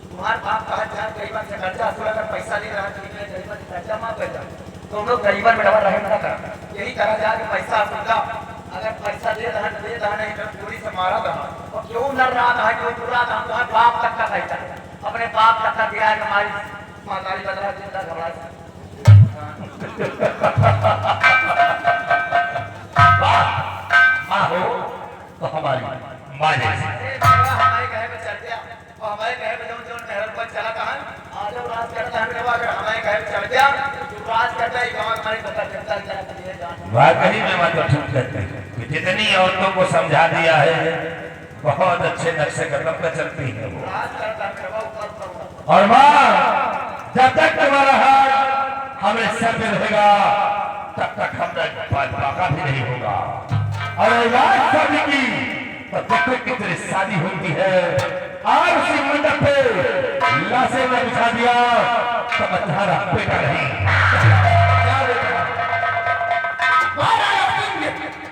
तुम्हारे बाप कहा जाए गरीबन से कर्जा असुल अगर पैसा ले रहा ठीक है, गरीबन से कर्जा माफ कर जाए तुम लोग गरीबन बेटवा रहे ना कर। यही करा जाए कि पैसा असुल का अगर पैसा दे रहा नहीं तो चोरी से मारा रहा और क्यों लड़ रहा था, क्यों पूरा था, तुम्हारे बाप तक का पैसा अपने बाप तक का दिया है। हमारी मातारी बदला जिंदा घबरा माँ हो तो हमारी माँ जैसी। हमारे कहे पे चल गया और हमारे कहे पे जो नहर पर चला था आज राज करता है बेटवा, अगर हमारे कहे पे चल गया तो राज करता है गांव हमारी पता चलता है। वाकई में मैं तो ठीक कहते हैं, जितनी औरतों को समझा दिया है बहुत अच्छे नक्शे कदम पे चलती है वो। राज करता है बेटवा ऊपर। और माँ जब तक तुम्हारा हाथ हमें सर पे रहेगा तब तक हमें बाका भी नहीं होगा। और आज शादी की तो देखो कितनी शादी होती है। आज उसी मंडप पे लाशें में बिछा दिया तो तुम्हारा बेटा नहीं।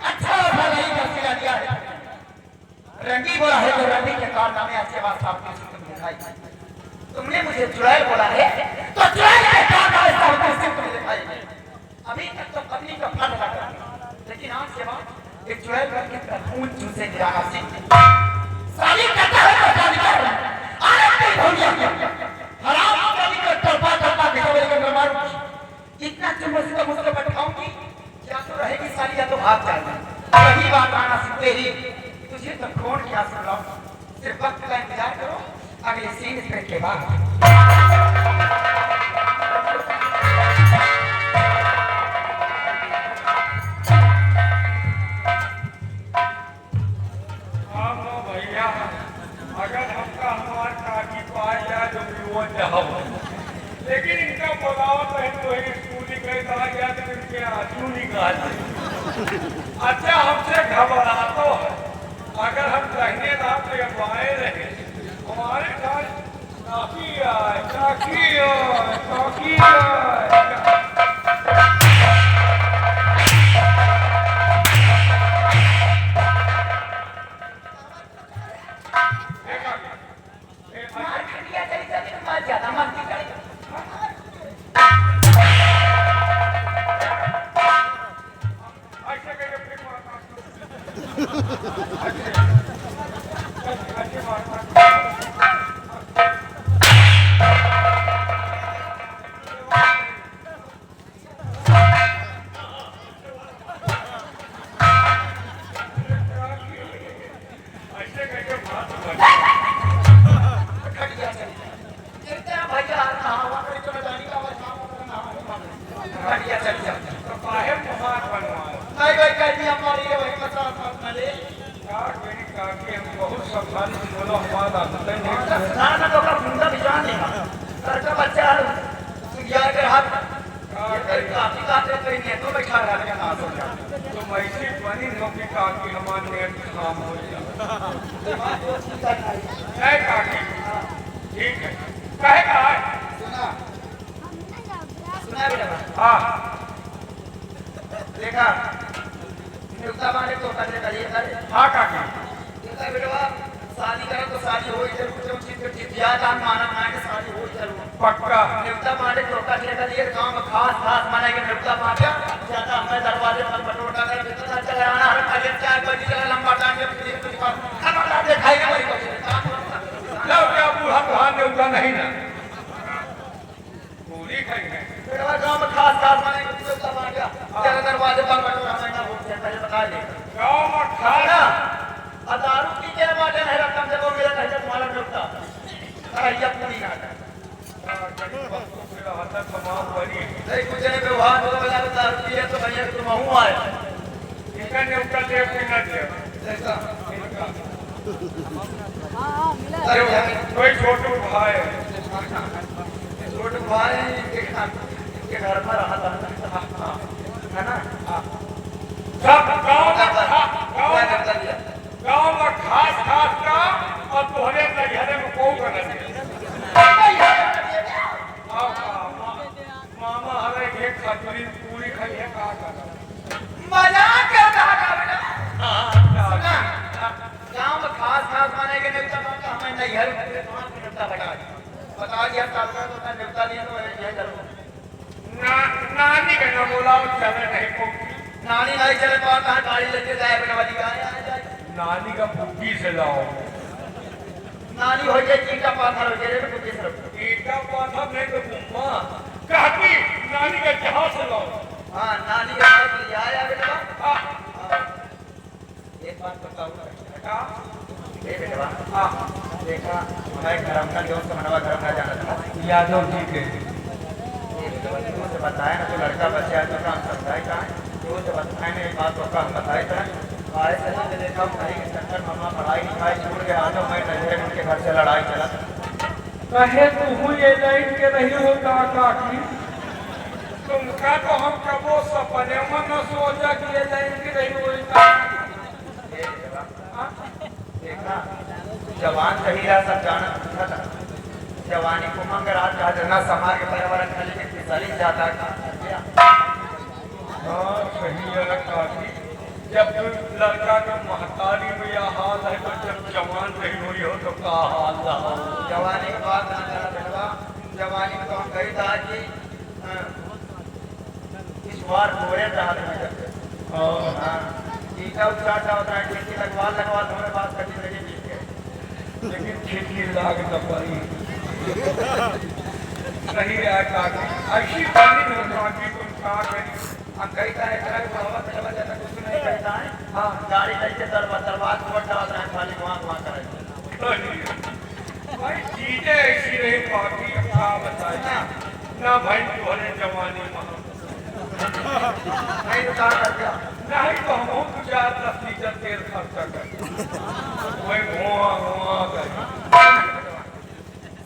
अच्छा भला ही कर सिला दिया है। रंगी बोला है तो रंगी के कारनामे अच्छे बात आपने तुम दिखाई। तुमने मुझे चुड़ैल बोला है तो चुड़ैल के कारनामे आपने तुम दिखाई। अभी तक तो पत्नी का फल लगा, लेकिन आज के बाद एक चुड़ैल करके खून चूसे गिराना सीख साली कहता है तो शादी कर अरे नहीं हो गया हराम शादी कर टरपा टरपा के मेरे अंदर मारूं। इतना चुम्बस का मुझसे बैठाऊंगी क्या तो रहेगी साली या तो भाग जाएगी। वही बात आना सीखते ही तुझे तो खून क्या सुन रहा हूं। सिर्फ वक्त का इंतजार करो, अगले सीन के बाद खटिया चली गिरते हैं भैया कहाँ हुआ करी तो जानी का खटिया चली जाती तो काहे महान बनवाए नहीं भाई कह दिया हमारी ये वही मसला था ले यार मेरी काकी हम बहुत सावधानी से बोलो हमारा आदत नहीं ना ना तो का मुंडा भिजवा देगा घर का बच्चा यार के हाथ ये काफी काटे कहीं नहीं तो बैठा रहा है ना सो जा तो ऐसी बनी नौकरी काकी हमारे नेट काम हो जाए नहीं काकी ठीक है काहे का है सुना सुना बेटा हाँ देखा नियुक्ता माने तो करने का लिए करे हाँ काकी देखा बेटा शादी करो तो शादी हो ही जरूर जो चीज ब्याह दान माना माने के शादी हो ही जरूर पक्का नियुक्ता माने तो करने का लिए गांव में खास खास माने के नियुक्ता माने ज्यादा हमें दरवाजे पर बटोटा कर कितना चले आना हर कलियर चाय बजी चले लंबा टांग के फिर कुछ बात खाना ला दे खाएगा वही कुछ लो क्या बूढ़ा बुढ़ा नेवता नहीं ना पूरी खाई है बेटा गांव में खास खास माने के नियुक्ता माने चले दरवाजे पर बटोटा करना वो पहले बता दे गाँव में खाना खाना दारू की के माने है रकम से वो मेरा नहीं तुम्हारा नियुक्ता अरे पूरी ना तमाम बनी नहीं कुछ नहीं व्यवहार हो वाला दारू पिए तो भैया तुम हूं आए इनका नेवता दे कि न दे ऐसा अरे कोई छोटू भाई है छोटे भाई के घर पर रहा था है ना सब गाँव में क्या गाँव में खास खास का और तोहरे नजरे में कौन कर दे मामा हमें ये खजूरी पूरी खाई है कहा कर मजाक करता था बेटा सुना गांव में खास खास माने के नेता का हमें नहीं हर नेता बता दिया साल का तो नेता नहीं तो ये जरूर नानी का ना बोला चले नहीं को नानी नहीं चले तो कहां गाड़ी लेके जाए बेटा वाली जाए नानी का पुट्टी से लाओ नानी हो जाए ईटा पाथर हो जाए तो किस तरफ ईटा पाथर नहीं तो गुम्मा कहती नानी का जहां से लाओ हां नानी के पास ले आया बेटा एक बात बताऊं बेटा ये बेटा हां देखा मैं गरम का दोस्त मनवा गरम ना जाना था यादव जी के से बताया ना तो लड़का बच्चा है तो काम करता है कहाँ जो से बताए ने बात तो काम बताए था आए से देखा भाई के चक्कर मामा पढ़ाई लिखाई छोड़ के आ जाओ मैं नजरे उनके घर से लड़ाई चला कहे तू हुई ये लाइन के नहीं होता काकी तुमका तो हम कबो सपने में न सोचा कि ये लाइन की नहीं होता देखा जवान सही रहा सब जाना पूछा था जवानी को मंग रात का जना समाज के पर्यावरण खाली के फिसली जाता था हाँ सही है काकी जब लड़का के महतारी में यह हाल है तो जब जवान नहीं हुई हो तो क्या हाल रहा जवानी की बात ना करना बेटा जवानी को हम कही था कि इस बार गोरे रात में करते हाँ टीका उचाटा होता है टीकी लगवा तुम्हारे पास कटी लगी ठीक है लेकिन खेती लाग न पाई सही है काकी ऐसी बात नहीं काकी तुम क्या करी हम कही था एक तरह का बाबा चला जाता कुछ नहीं कहता है हाँ गाड़ी लेके दरबार को बट्टा होता है खाली वहाँ करे भाई चीजें ऐसी नहीं बाकी अब क्या बताए ना भाई तुम्हारे जवानी में नहीं तो कहा कर दिया नहीं तो हम कुछ 10 लीटर तेल खर्चा कर वही घुआ गए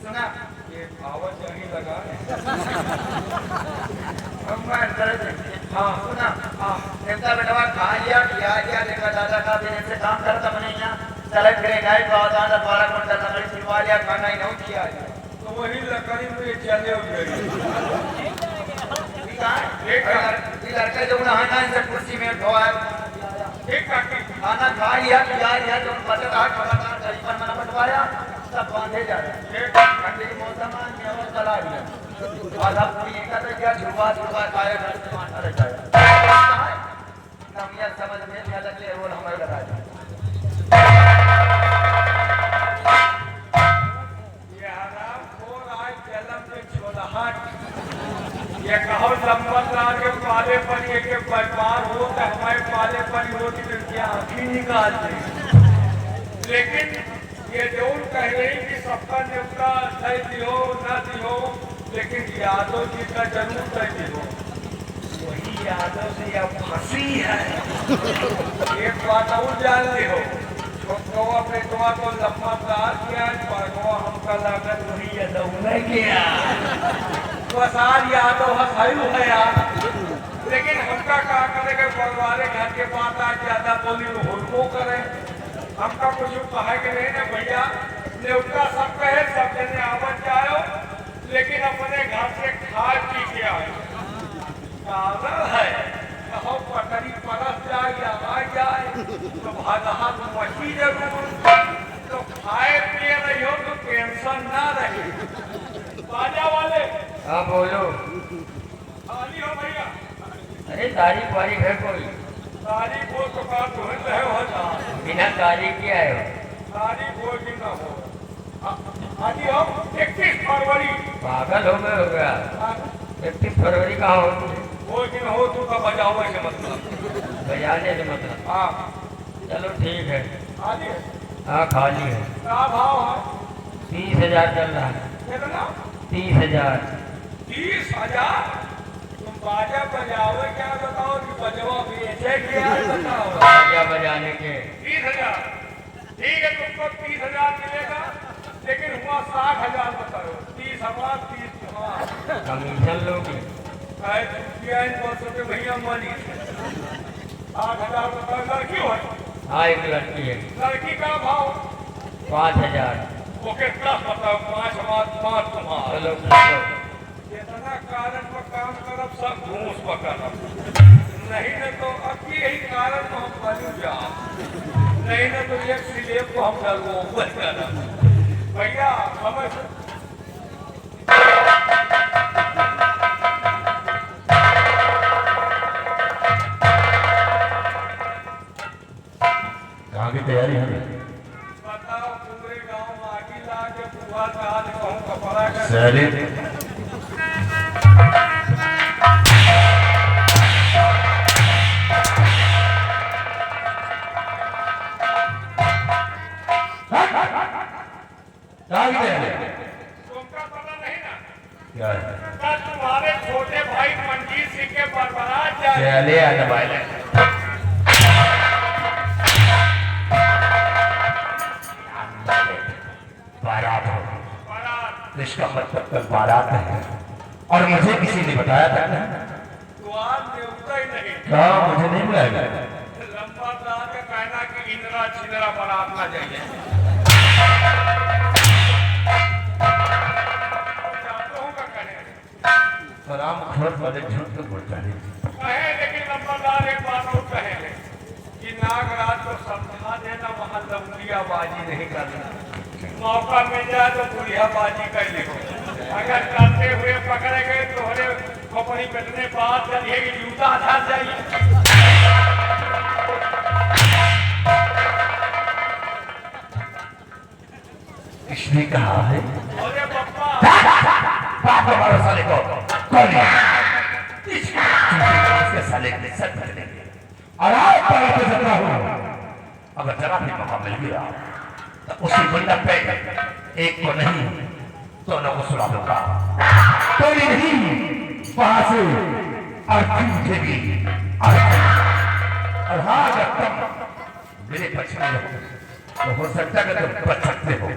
सुना ये आवत यही लगा हम मैं अंदर देखिए हाँ सुना हाँ नेता बेटा खा लिया किया देखा दादा का देने से काम करता बने यहाँ चले फिरे गए तो आधा 12 घंटा लकड़ी छिलवा लिया खाना ही नहीं किया तो वही लकड़ी में चले गए ये लड़का जो नहाना इनसे कुर्सी में धोआ ठीक काकी खाना खा लिया जो बचत आ खबरदार करीबन मैंने बटवाया सब बांधे जा रहे ठंडी के मौसम में चला लिया आधा पूरी एक कर दिया झुरवा खाया घर से मारता रह जाएगा कहानियां समझ में झलक ले रोल हमारे लगा दे। ये हराम खोर आज जलम में छोलहट ये कहो लंबरदार के पाले पर ये के बरबार हो तो हमारे पाले पर होती तो क्या आँखी निकाल दे। लेकिन ये जरूर कह रही कि सबका न्योता नहीं दियो न दियो, लेकिन यादव जी का जरूर नहीं दियो। वही यादव से यह फंसी है। एक बात और जान ले हो, छोटवा बेटवा तो लंबरदार किया, बड़वा हमका लागत वही यादव ने किया। बस आज यादव हंसायु है यार, लेकिन हमका क्या करेगा, परिवार घर के बात आज ज्यादा बोली तो हुड़को करे। हमका कुछ कहे के नहीं ना भैया, न्योता सब कहे सब जने आवत जाओ, लेकिन अपने घर से खा पी के आओ। कारण है कहो पटरी परस जाए या आ जाए तो भागहा मची जरूर, तो खाए पिए नहीं हो तो टेंशन ना रहे। बाजा वाले हाँ बोलो। आली हो भैया। अरे तारीख वारीख है कोई? तारीख हो तो बात हो रहे हो, बिना तारीख के आए हो? तारीख हो कि ना हो। आली हो 31 फरवरी। पागल हो गए हो गया? 31 फरवरी कहाँ होती है? वो दिन हो तू का बजाओ से मतलब, बजाने से मतलब? हाँ चलो ठीक है। आली है हाँ खाली है। क्या भाव है? 30,000 चल रहा है। कितना? 30,000। 30,000? तुम बाजा बजाओ क्या बताओ कि बजवा बेचे क्या बताओ। बाजा बजाने के 30,000 ठीक है, तुमको 30,000 मिलेगा, लेकिन हुआ 60,000 बताओ। 30 हमारा 30 तुम्हारा। कमीशन लोगे? के भैया मानी 8,000 बताओ। लड़की हो? हाँ एक लड़की है। लड़की का भाव? 5,000। ओके 10 बताओ। 5 हमारा 5 तुम्हारा। चलो चलो। जितना कारण पर काम करब सब घूस पकड़ब, नहीं न तो अब यही कारण में हम बलू जा, नहीं न तो एक सिलेब को हम डलवो करब। भैया समझ कहाँ की तैयारी है? बताओ पूरे गांव में आगी ला के बुआ का कहूँ कपड़ा का सैली तुमका पता नहीं ना क्या है? कल तुम्हारे छोटे भाई मंजीत सिंह के बरबरात जाए। सैली है मोबाइल है। बारात हो, बारात इसका मतलब कल बारात है और मुझे किसी ने बताया था ना। तो आज न्योता ही नहीं। क्या मुझे नहीं बुलाया? लंबरदार का कहना कि इंदिरा छिंदरा बारात ना जाइए। जातो हूँ का कहे सलाम खोर वाले झूठ तो बोलता है। कहे, लेकिन लंबरदार एक बात और कहे कि नागराज को समझा देना, वहाँ लंबियाबाजी नहीं करना। मौका मिल जाए तो बुढ़ियाबाजी कर लो। अगर करते हुए पकड़े गए तो हरे खोपड़ी बैठने बात चलिए कि जूता धर जाइए। किसने कहा है? अरे पप्पा बाप का मारो साले को। कौन है? इसके साले के सर पकड़ेंगे और आज पर तो जरा हूँ। अगर जरा भी मौका मिल गया तो उसी बंदा पे एक को नहीं दोनों को सुला दूंगा। कोई नहीं वहां से और भी और हाँ अगर तुम मेरे पक्ष में हो तो हो सकता है कि तुम बच सकते हो,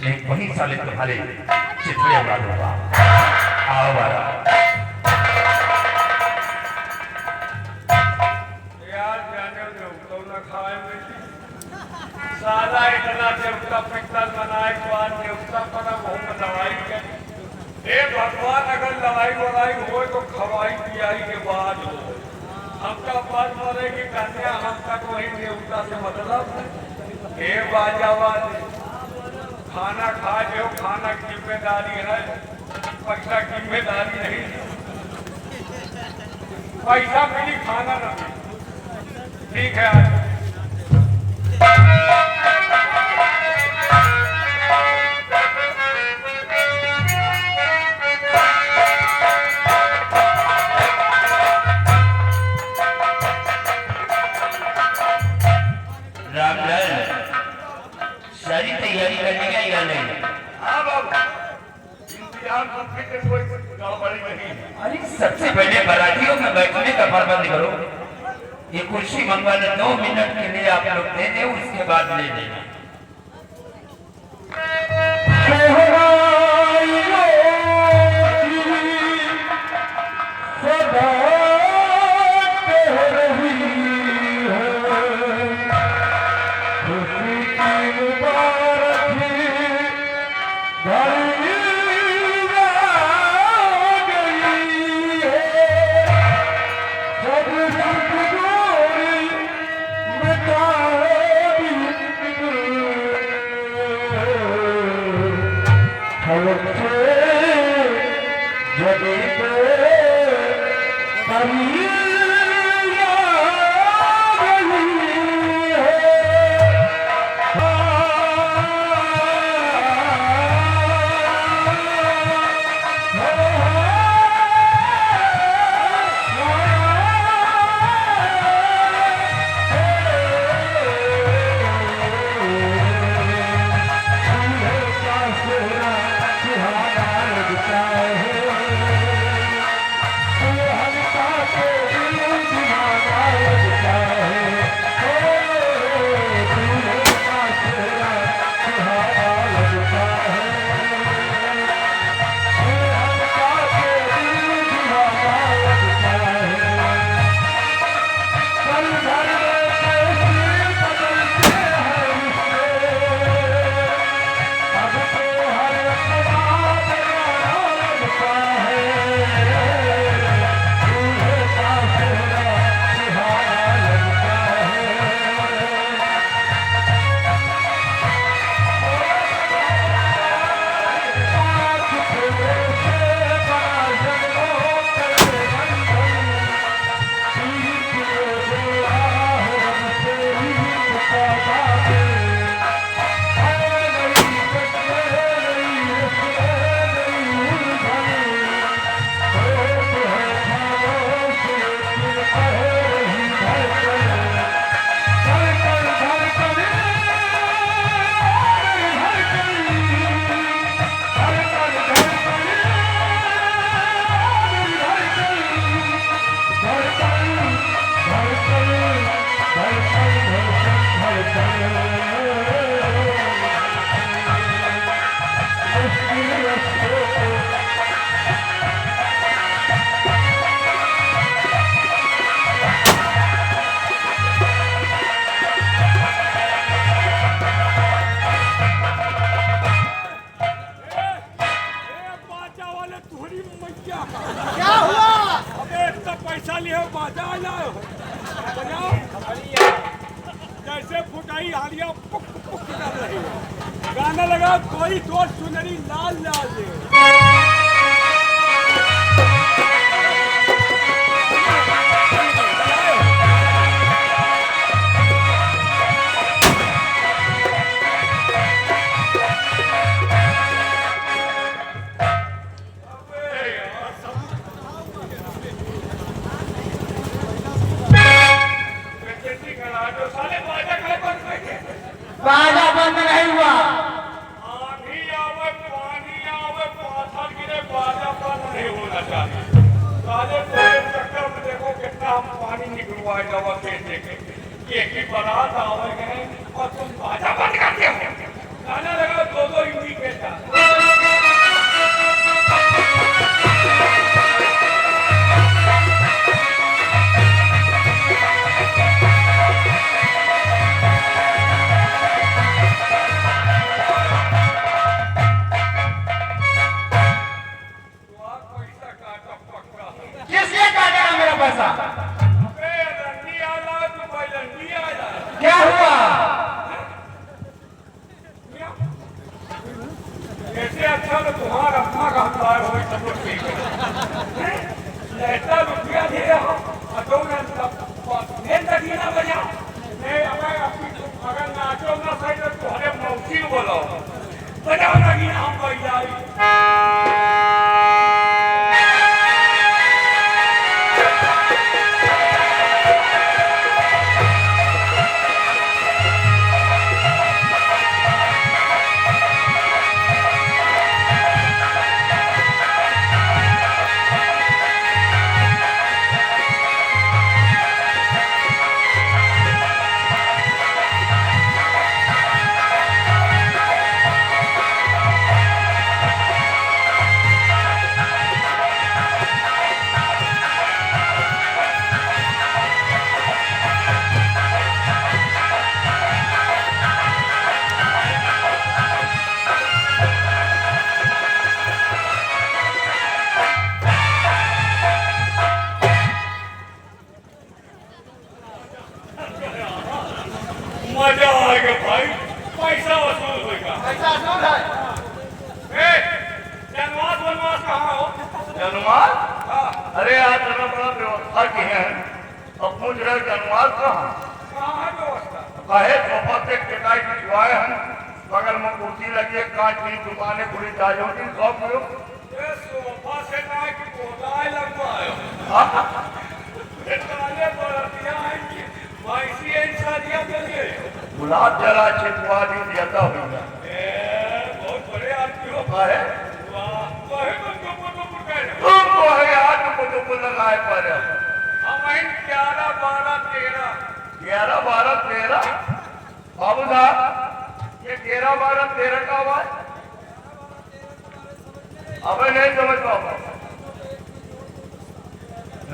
लेकिन वही साले तुम्हारे चितले उड़ा दूंगा। आओ बारा। यार जाने दो तो न खाए में साला इतना देवता पिक्चर बनाए बाद देवता पर बहुत दवाई कर। हे भगवान अगर लड़ाई वड़ाई हो तो खवाई पियाई के बाद हो। हमका बात बोले कि कन्या हमका कोई देवता से मतलब है। हे बाजा वाले खाना खा जो, खाना की जिम्मेदारी है, पैसा की जिम्मेदारी नहीं। पैसा मिली खाना ना मिली। ठीक है आज रामलाल सारी तैयारी करने का या नहीं? हाँ बाबू इंतजाम कंप्लीट है, कोई गड़बड़ी नहीं है। अरे सबसे पहले बरातियों में बैठने का प्रबंध करो। ये कुर्सी मंगवा ले, 2 मिनट के लिए आप लोग दे दे, उसके बाद ले लेना। क्या हुआ? अबे इतना पैसा लिए बाजा लाए हो, जैसे फुटाई हालिया पुक पुक कर रही है। गाना लगा कोई तो सुनरी लाल लाल ले। बाजा बंद नहीं हुआ। आंधी आवे, पानी आवे, पाथर गिरे मजा आएगा भाई, पैसा वसूल होगा। पैसा असूल है। जनवास वनवास कहाँ हो? जनवास? अरे यार इतना बड़ा व्यवस्था की है, अब पूछ रहे जनवास कहाँ? कहाँ है व्यवस्था? कहे सोफा से टिकाई बिछवाए हैं, बगल में कुर्सी लगी है, कांच की दुकानें पूरी ताजों की, सब लोग ये सोफा से ना कि गोदाई लगवाए ये काले बरतिया हैं कि वैसी इंसानियत के लिए। गुलाब जला छिपवा दी देता होगा। बहुत बड़े आदमी हो। कहे वाह, कहे तो चुप कह रहे हो। तुम तो है आज मुझे लगाए पर हम 11, 12, 13 11, 12, 13 बाबू साहब ये 11, 12, 13 का आवाज अबे नहीं समझ पाऊंगा।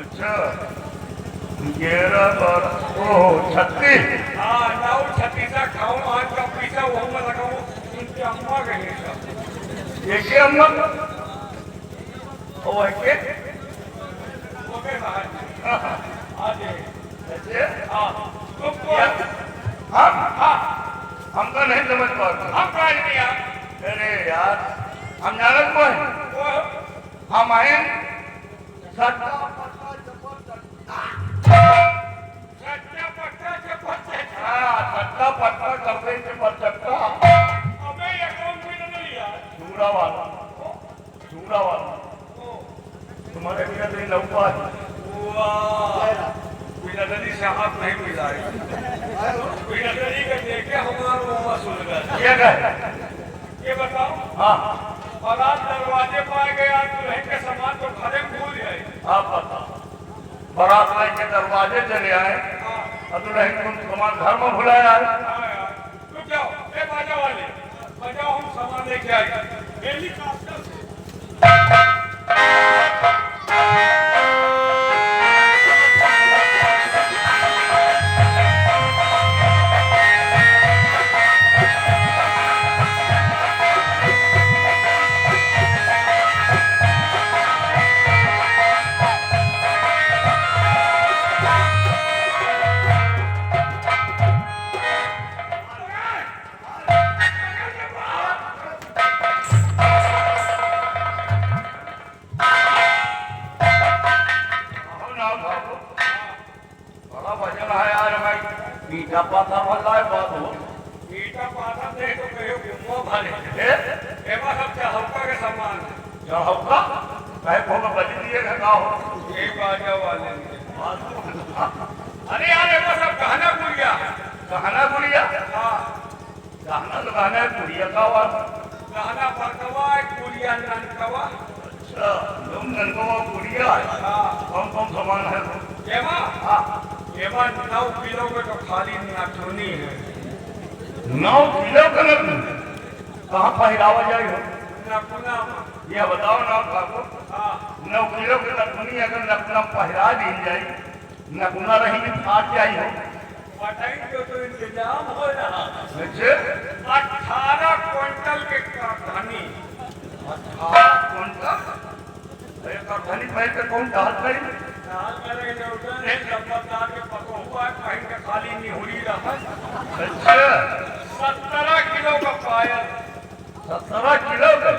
अच्छा 11, 12 ओह 36 हाँ लाओ 36 खाऊं आज का पैसा वो में लगाऊं इनकी अम्मा कहेंगे सब एक अम्मा ओ एक ओके भाई आज ऐसे हाँ तुमको हमको नहीं समझ पाते। हम कह दिया अरे यार हम जानत को है वो हम आए सट्टा सच्चा पक्का से पत्ते सट्टा पट्टा करते से पर सट्टा अबे ये कौन भी नहीं लिया चूड़ा वाला तुम्हारे बिना तो लौका है। वाह बिलदरी से हाथ नहीं मिलाए बिलदरी के देखे हमारा मुंह सुन गया ये कहे ये बताओ हाँ बारात दरवाजे पाए गए आज दुल्हन के सामान तो घरे में भूल गए आप बता बारात लाइन के दरवाजे चले आए और दुल्हन तुम सामान घर में भुलाया है। रुक जाओ ए बाजा वाले बजाओ हम सामान लेके आए हेलीकॉप्टर से बड़ा वजन है यार भाई मीठा पाता वाला है बात हो ईटा पाता दे तो कहो घूमो भले ए एमा सब चहौका के सामान चढ़ौका कहे को में बज दिए का हो ये बाजा वाले अरे यार एमा सब गहना गुड़िया गहना गुड़िया हाँ गहना तो गहना है गुड़िया का हुआ गहना परकवा गुड़िया ननकवा अच्छा तुम ननकवा गुड़िया है हाँ कौन कौन सामान है एमा हाँ एमा 9 किलो के तो खाली नाचुनी है 9 किलो का नकली कहाँ पहरावा जाए हो नकुना यह बताओ ना आपको हाँ 9 किलो के नकुनी अगर नकुना पहरा दी जाए नकुना रही कि फाट जाई हो बताएंगे तो इंतजाम हो रहा अच्छा 18 क्विंटल के कारखानी 18 क्विंटल अरे कारखानी पहले तो कौन डाल करी दाल मेरे जरूरत है लंबादार के पको हुआ है कहीं का खाली निहुरी रहा अच्छा 17 किलो का पायल 17 किलो का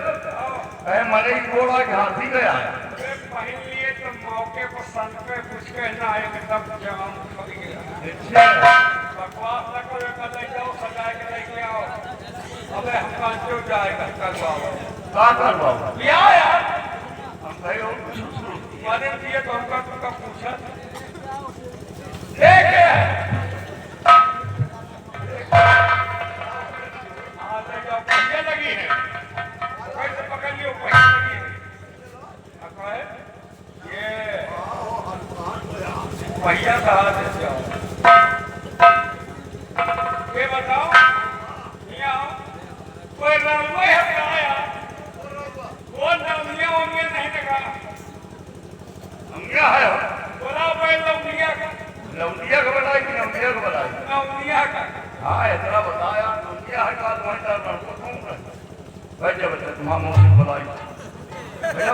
अरे मने की घोड़ा घासी गया पहन लिए तो मौके पर सन पे कुछ कहना एकदम जाम खड़ गया अच्छा बकवास न करो कल ले जाओ सजा के लेके आओ अबे हम कांचो जाएगा कल आओ का करवाओ क्या यार हम भाई और कुछ शुरू माने दिए तो हमका तुमका पूछा देख हाँ ले जाओ पहिया लगी है कैसे पकड़ लियो पहिया लगी है क्या है ये पहिया कहाँ से जाओ ये बताओ ये आओ कोई रंगो है क्या यार वो नवनिया वनिया नहीं लगा हम क्या है बोला भाई नवनिया का लौटिया का बताई कि नौटिया का बताई नवनिया का हाँ इतना बताया लौटिया है का तुम्हारी तरफ लड़को कौन कर भाई जब बच्चा तुम्हारा मौसम बताई भैया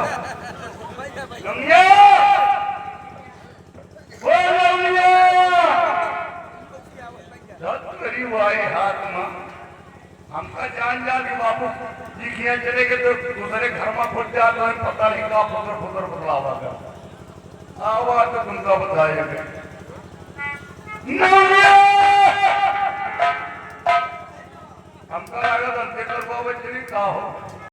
लौटिया ओ लौटिया जब करीब आए क्या तो पता नहीं का फुकर फुकर बदलावा का आवाज तो तुमका बताएगा हमका लगा धनते कर बाबा चली का हो